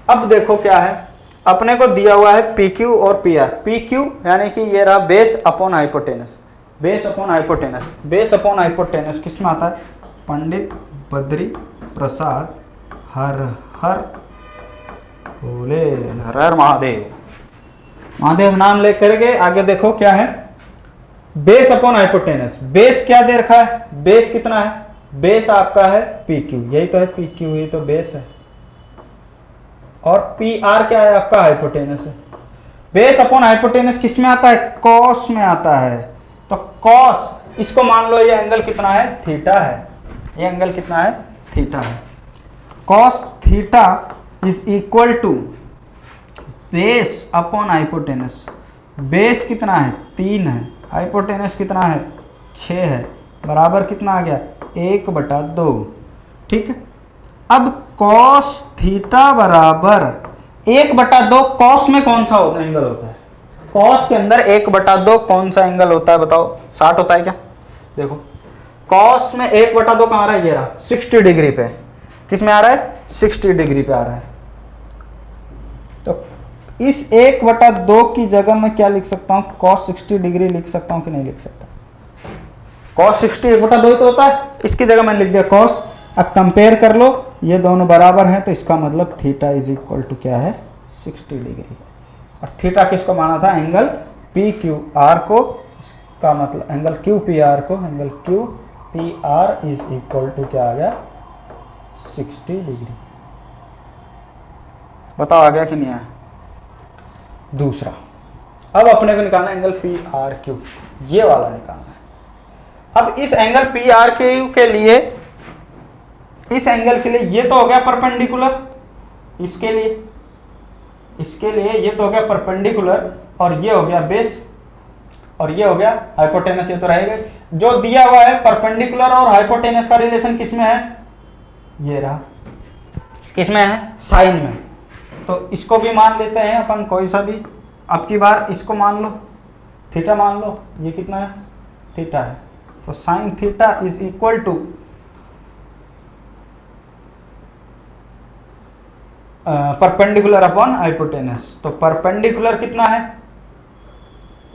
अब देखो क्या है, अपने को दिया हुआ है पी क्यू और पी आर। पी क्यू यानी कि ये रहा base upon hypotenuse, base upon hypotenuse. Base upon hypotenuse किस में आता है, पंडित बद्री प्रसाद हर हर भोले, हर हर महादेव, महादेव नाम लेकर के आगे देखो क्या है, बेस अपॉन हाइपोटेनस। बेस क्या दे रखा है, बेस कितना है, बेस आपका है पी क्यू, यही तो है पी क्यू, यही तो बेस है, और पी आर क्या है आपका हाइपोटेनस है। बेस अपॉन हाइपोटेनस किस में आता है, कॉस में आता है। तो कॉस, इसको मान लो ये एंगल कितना है, थीटा है, ये एंगल कितना है, थीटा है। Cos theta is equal to base upon hypotenuse. Base कितना है 3 है, हाइपोटेनस कितना है 6 है, बराबर कितना आ गया 1/2। ठीक है, अब कॉस थीटा बराबर 1/2, कॉस में कौन सा एंगल होता है, कॉस के अंदर 1/2 कौन सा एंगल होता है बताओ, 60 होता है क्या। देखो कॉस में 1/2 कहाँ आ रहा है, ये रहा 60 डिग्री पे, किस में आ रहा है 60 डिग्री पे आ रहा है। तो इस 1/2 की जगह मैं क्या लिख सकता हूँ, कॉस 60 डिग्री लिख सकता हूँ कि नहीं लिख सकता, कॉस 60 1/2 ही तो होता है, इसकी जगह मैंने लिख दिया कॉस। अब कंपेयर कर लो, ये दोनों बराबर हैं, तो इसका मतलब थीटा इज इक्वल टू क्या है 60 डिग्री। और थीटा किसको माना था, एंगल पी क्यू आर को, इसका मतलब एंगल क्यू पी आर को, angle Q P R is equal to क्या आ गया 60 डिग्री। बताओ आ गया कि नहीं आया। दूसरा, अब अपने को निकालना एंगल पी आर क्यू, ये वाला निकालना है। अब इस एंगल पी आर क्यू के लिए, इस एंगल के लिए ये तो हो गया परपेंडिकुलर, इसके लिए ये तो हो गया परपेंडिकुलर, और ये हो गया बेस, और ये हो गया हाइपोटेनस, ये तो रहेगा। जो दिया हुआ है परपेंडिकुलर और हाइपोटेनस का रिलेशन किसमें है, ये रहा, किसमें है साइन में। तो इसको भी मान लेते हैं अपन कोई सा भी, अब की बार इसको मान लो थीटा मान लो, ये कितना है थीटा है, तो sine theta is equal to perpendicular upon hypotenuse. तो परपेंडिकुलर कितना है,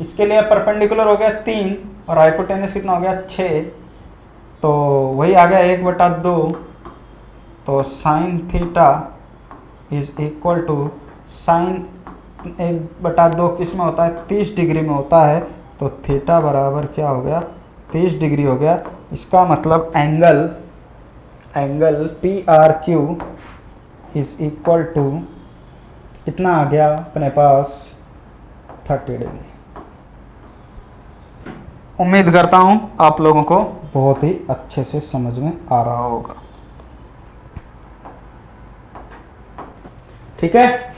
इसके लिए परपेंडिकुलर हो गया 3 और हाइपोटेनस कितना हो गया 6, तो वही आ गया 1/2। तो sine theta is equal to sine 1/2 किस में होता है 30 डिग्री में होता है, तो थीटा बराबर क्या हो गया 30 डिग्री हो गया। इसका मतलब angle P R Q is equal to कितना आ गया अपने पास 30 डिग्री। उम्मीद करता हूं आप लोगों को बहुत ही अच्छे से समझ में आ रहा होगा। ठीक है,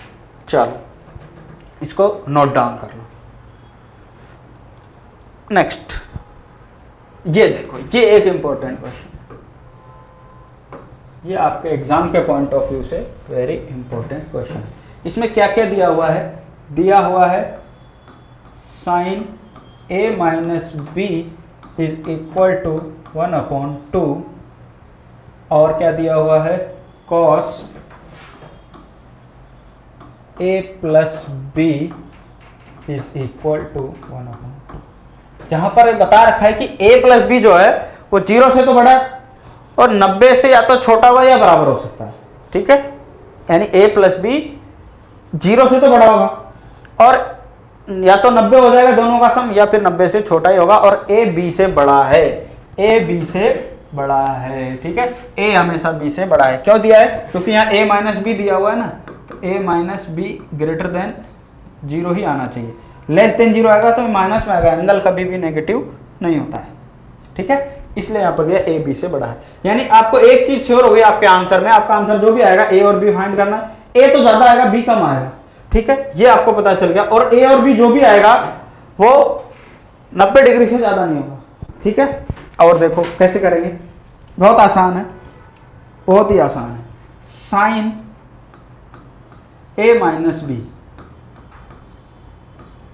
चलो इसको नोट डाउन कर लो। नेक्स्ट, ये देखो, ये एक इंपॉर्टेंट क्वेश्चन, ये आपके एग्जाम के पॉइंट ऑफ व्यू से वेरी इंपॉर्टेंट क्वेश्चन। इसमें क्या क्या दिया हुआ है, दिया हुआ है sine a minus B is equal to 1/2, और क्या दिया हुआ है cos a plus B is equal to 1/2। जहां पर बता रखा है कि a प्लस बी जो है वो 0 से तो बड़ा है और 90 से या तो छोटा होगा या बराबर हो सकता है। ठीक है, यानी a प्लस बी 0 से तो बड़ा होगा, और या तो 90 हो जाएगा दोनों का सम, या फिर 90 से छोटा ही होगा, और a b से बड़ा है, a b से बड़ा है। ठीक है, a हमेशा b से बड़ा है। क्यों दिया है, क्योंकि यहाँ a माइनस बी दिया हुआ है ना, तो a minus be greater than 0 ही आना चाहिए। लेस देन 0 आएगा तो माइनस में आएगा, एंगल कभी भी नेगेटिव नहीं होता है। ठीक है, इसलिए यहाँ पर दिया a b से बड़ा है। यानी आपको एक चीज श्योर हो गई आपके आंसर में, आपका आंसर जो भी आएगा a और b फाइंड करना है, a तो ज्यादा आएगा b कम आएगा। ठीक है, ये आपको पता चल गया, और a और b जो भी आएगा वो 90 डिग्री से ज्यादा नहीं होगा। ठीक है, और देखो कैसे करेंगे, बहुत आसान है, बहुत ही आसान है। साइन ए माइनस बी।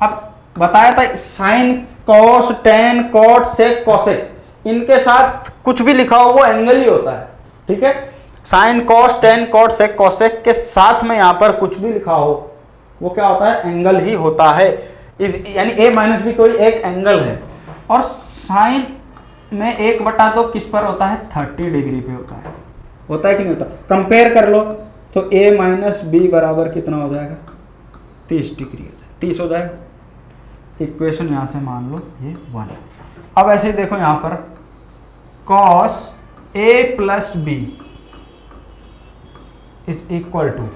अब बताया था साइन, कॉस, टेन, कॉट, सेक, कोसेक, इनके साथ कुछ भी लिखा हो वो एंगल ही होता है। ठीक है, साइन, कॉस, टेन, कॉट, सेक, कोसेक के साथ में यहां पर कुछ भी लिखा हो वो क्या होता है, एंगल ही होता है। यानी ए माइनस बी कोई एक एंगल है। और साइन में 1/2 किस पर होता है, 30 डिग्री पे होता है कि नहीं होता। कंपेयर कर लो तो ए माइनस बी बराबर कितना हो जाएगा, 30 डिग्री हो जाएगा, 30 हो जाएगा। इक्वेशन यहां से मान लो ये 1 है। अब ऐसे देखो यहां पर cos a plus B is equal to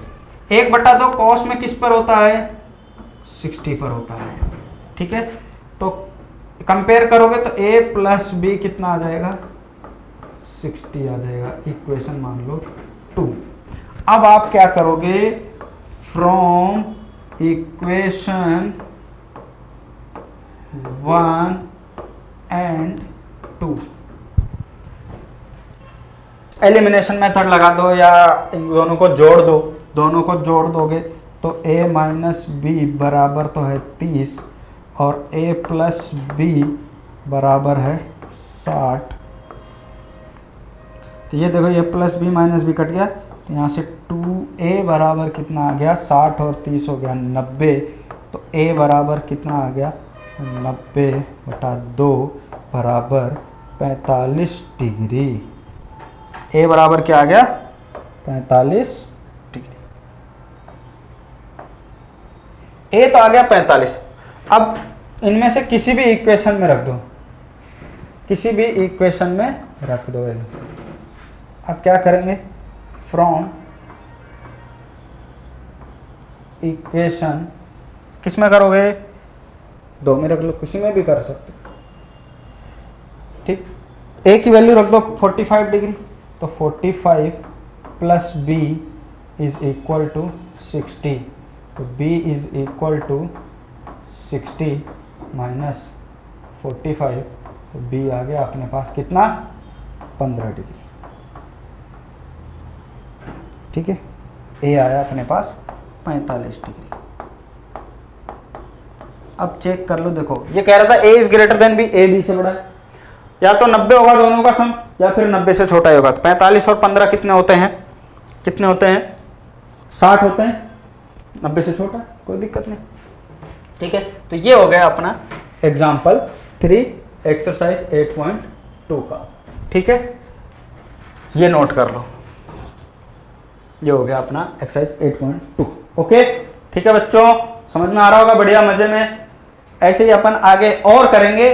1/2 cos में किस पर होता है, 60 पर होता है। ठीक है, तो कंपेयर करोगे तो a प्लस बी कितना आ जाएगा, 60 आ जाएगा। इक्वेशन मान लो 2। अब आप क्या करोगे, from equation 1 and 2 elimination method लगा दो या इन दोनों को जोड़ दो। दोनों को जोड़ दोगे तो a माइनस बी बराबर तो है 30 और a प्लस बी बराबर है 60। तो ये देखो, ये plus B minus B cut गया, तो यहाँ से 2a बराबर कितना आ गया, 60 और 30 हो गया 90। तो a बराबर कितना आ गया, 90/2 बराबर 45 डिग्री। a बराबर क्या आ गया, 45 डिग्री। a तो आ गया 45। अब इनमें से किसी भी इक्वेशन में रख दो, किसी भी इक्वेशन में रख दो। अब क्या करेंगे, फ्रॉम इक्वेशन किस में करोगे, 2 में रख लो, किसी में भी कर सकते। ठीक, a की वैल्यू रख दो 45 डिग्री, तो 45 plus b is equal to 60। तो b is equal to 60 minus 45, तो b आ गया अपने पास कितना, 15 डिग्री। ठीक है, a आया अपने पास 45 डिग्री। अब चेक कर लो, देखो ये कह रहा था a is greater than b, a b से बड़ा है, या तो 90 होगा दोनों का सम, या फिर 90 से छोटा ही होगा। तो 45 और 15 कितने होते हैं, कितने होते हैं, 60 होते हैं। 90 से छोटा कोई दिक्कत नहीं। ठीक है, तो ये हो गया अपना एग्जाम्पल 3 एक्सरसाइज 8.2 का। ठीक है, ये नोट कर लो, ये हो गया अपना एक्सरसाइज 8.2। ओके, ठीक है बच्चों, समझ में आ रहा होगा, बढ़िया मजे में। ऐसे ही अपन आगे और करेंगे।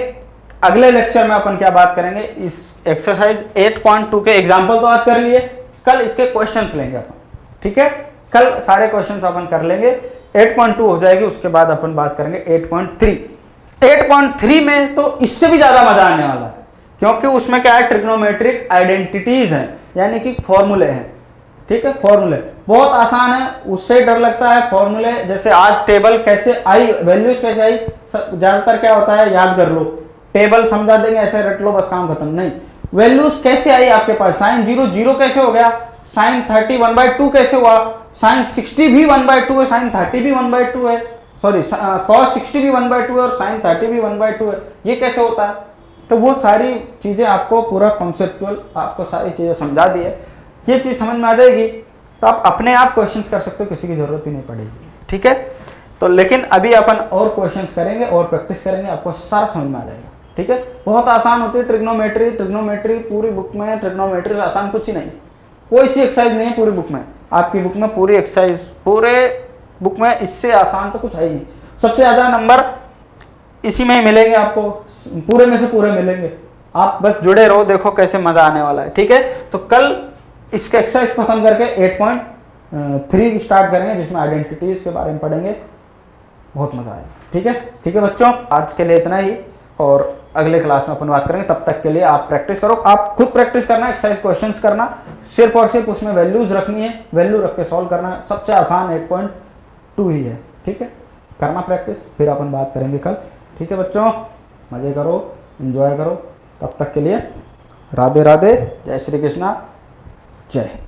अगले लेक्चर में अपन क्या बात करेंगे, इस एक्सरसाइज 8.2 के एग्जाम्पल तो आज कर लिए, कल इसके क्वेश्चंस लेंगे अपन। ठीक है, कल सारे क्वेश्चंस अपन कर लेंगे। 8.2 हो जाएगी, उसके बाद अपन बात करेंगे 8.3। 8.3 में तो इससे भी ज्यादा मजा आने वाला है, क्योंकि उसमें क्या है, ट्रिग्नोमेट्रिक आइडेंटिटीज हैं, यानी कि फॉर्मूले हैं। ठीक है, फॉर्मूले बहुत आसान है, उससे डर लगता है फॉर्मूले। जैसे आज टेबल कैसे आई, वैल्यूज कैसे आई, ज्यादातर क्या होता है, याद कर लो, टेबल समझा देंगे, ऐसे रट लो, बस काम खत्म। नहीं, वैल्यूज कैसे आई आपके पास, साइन 0 0 कैसे हो गया, साइन 30 1/2 कैसे हुआ, साइन 60 भी 1/2 है, साइन 30 भी 1/2 है, सॉरी cos 60 भी 1/2 है और साइन 30 भी 1/2 है, ये कैसे होता है। तो वो सारी चीजें आपको पूरा कॉन्सेप्चुअल आपको सारी चीजें समझा दी है, ये चीज समझ में आ जाएगी तो आप अपने आप क्वेश्चंस कर सकते हो, किसी की जरूरत ही नहीं पड़ेगी। ठीक है, तो लेकिन अभी अपन और क्वेश्चंस करेंगे और प्रैक्टिस करेंगे, आपको सारा समझ में आ जाएगा। ठीक है, बहुत आसान होती है ट्रिग्नोमेट्री। ट्रिग्नोमेट्री पूरी बुक में, ट्रिग्नोमेट्री से आसान कुछ ही नहीं, कोई सी एक्सरसाइज नहीं है पूरी बुक में। आपकी बुक में पूरी एक्सरसाइज, पूरे बुक में इससे आसान तो कुछ है ही नहीं। सबसे ज्यादा नंबर इसी में ही मिलेंगे आपको, पूरे में से पूरे मिलेंगे। आप बस जुड़े रहो, देखो कैसे मजा आने वाला है। ठीक है, तो कल इसके एक्सरसाइज खत्म करके 8.3 स्टार्ट करेंगे, जिसमें आइडेंटिटीज के बारे में पढ़ेंगे, बहुत मजा आएगा। ठीक है बच्चों, आज के लिए इतना ही, और अगले क्लास में अपन बात करेंगे। तब तक के लिए आप प्रैक्टिस करो, आप खुद प्रैक्टिस करना, एक्सरसाइज क्वेश्चंस करना, सिर्फ और सिर्फ उसमें वैल्यूज रखनी है, वैल्यू रख के सॉल्व करना है। सबसे आसान 8.2 ही है। ठीक है, करना प्रैक्टिस, फिर अपन बात करेंगे कल। ठीक है बच्चों, मजे करो, एंजॉय करो। तब तक के लिए राधे राधे, जय श्री कृष्णा, जय हिंद।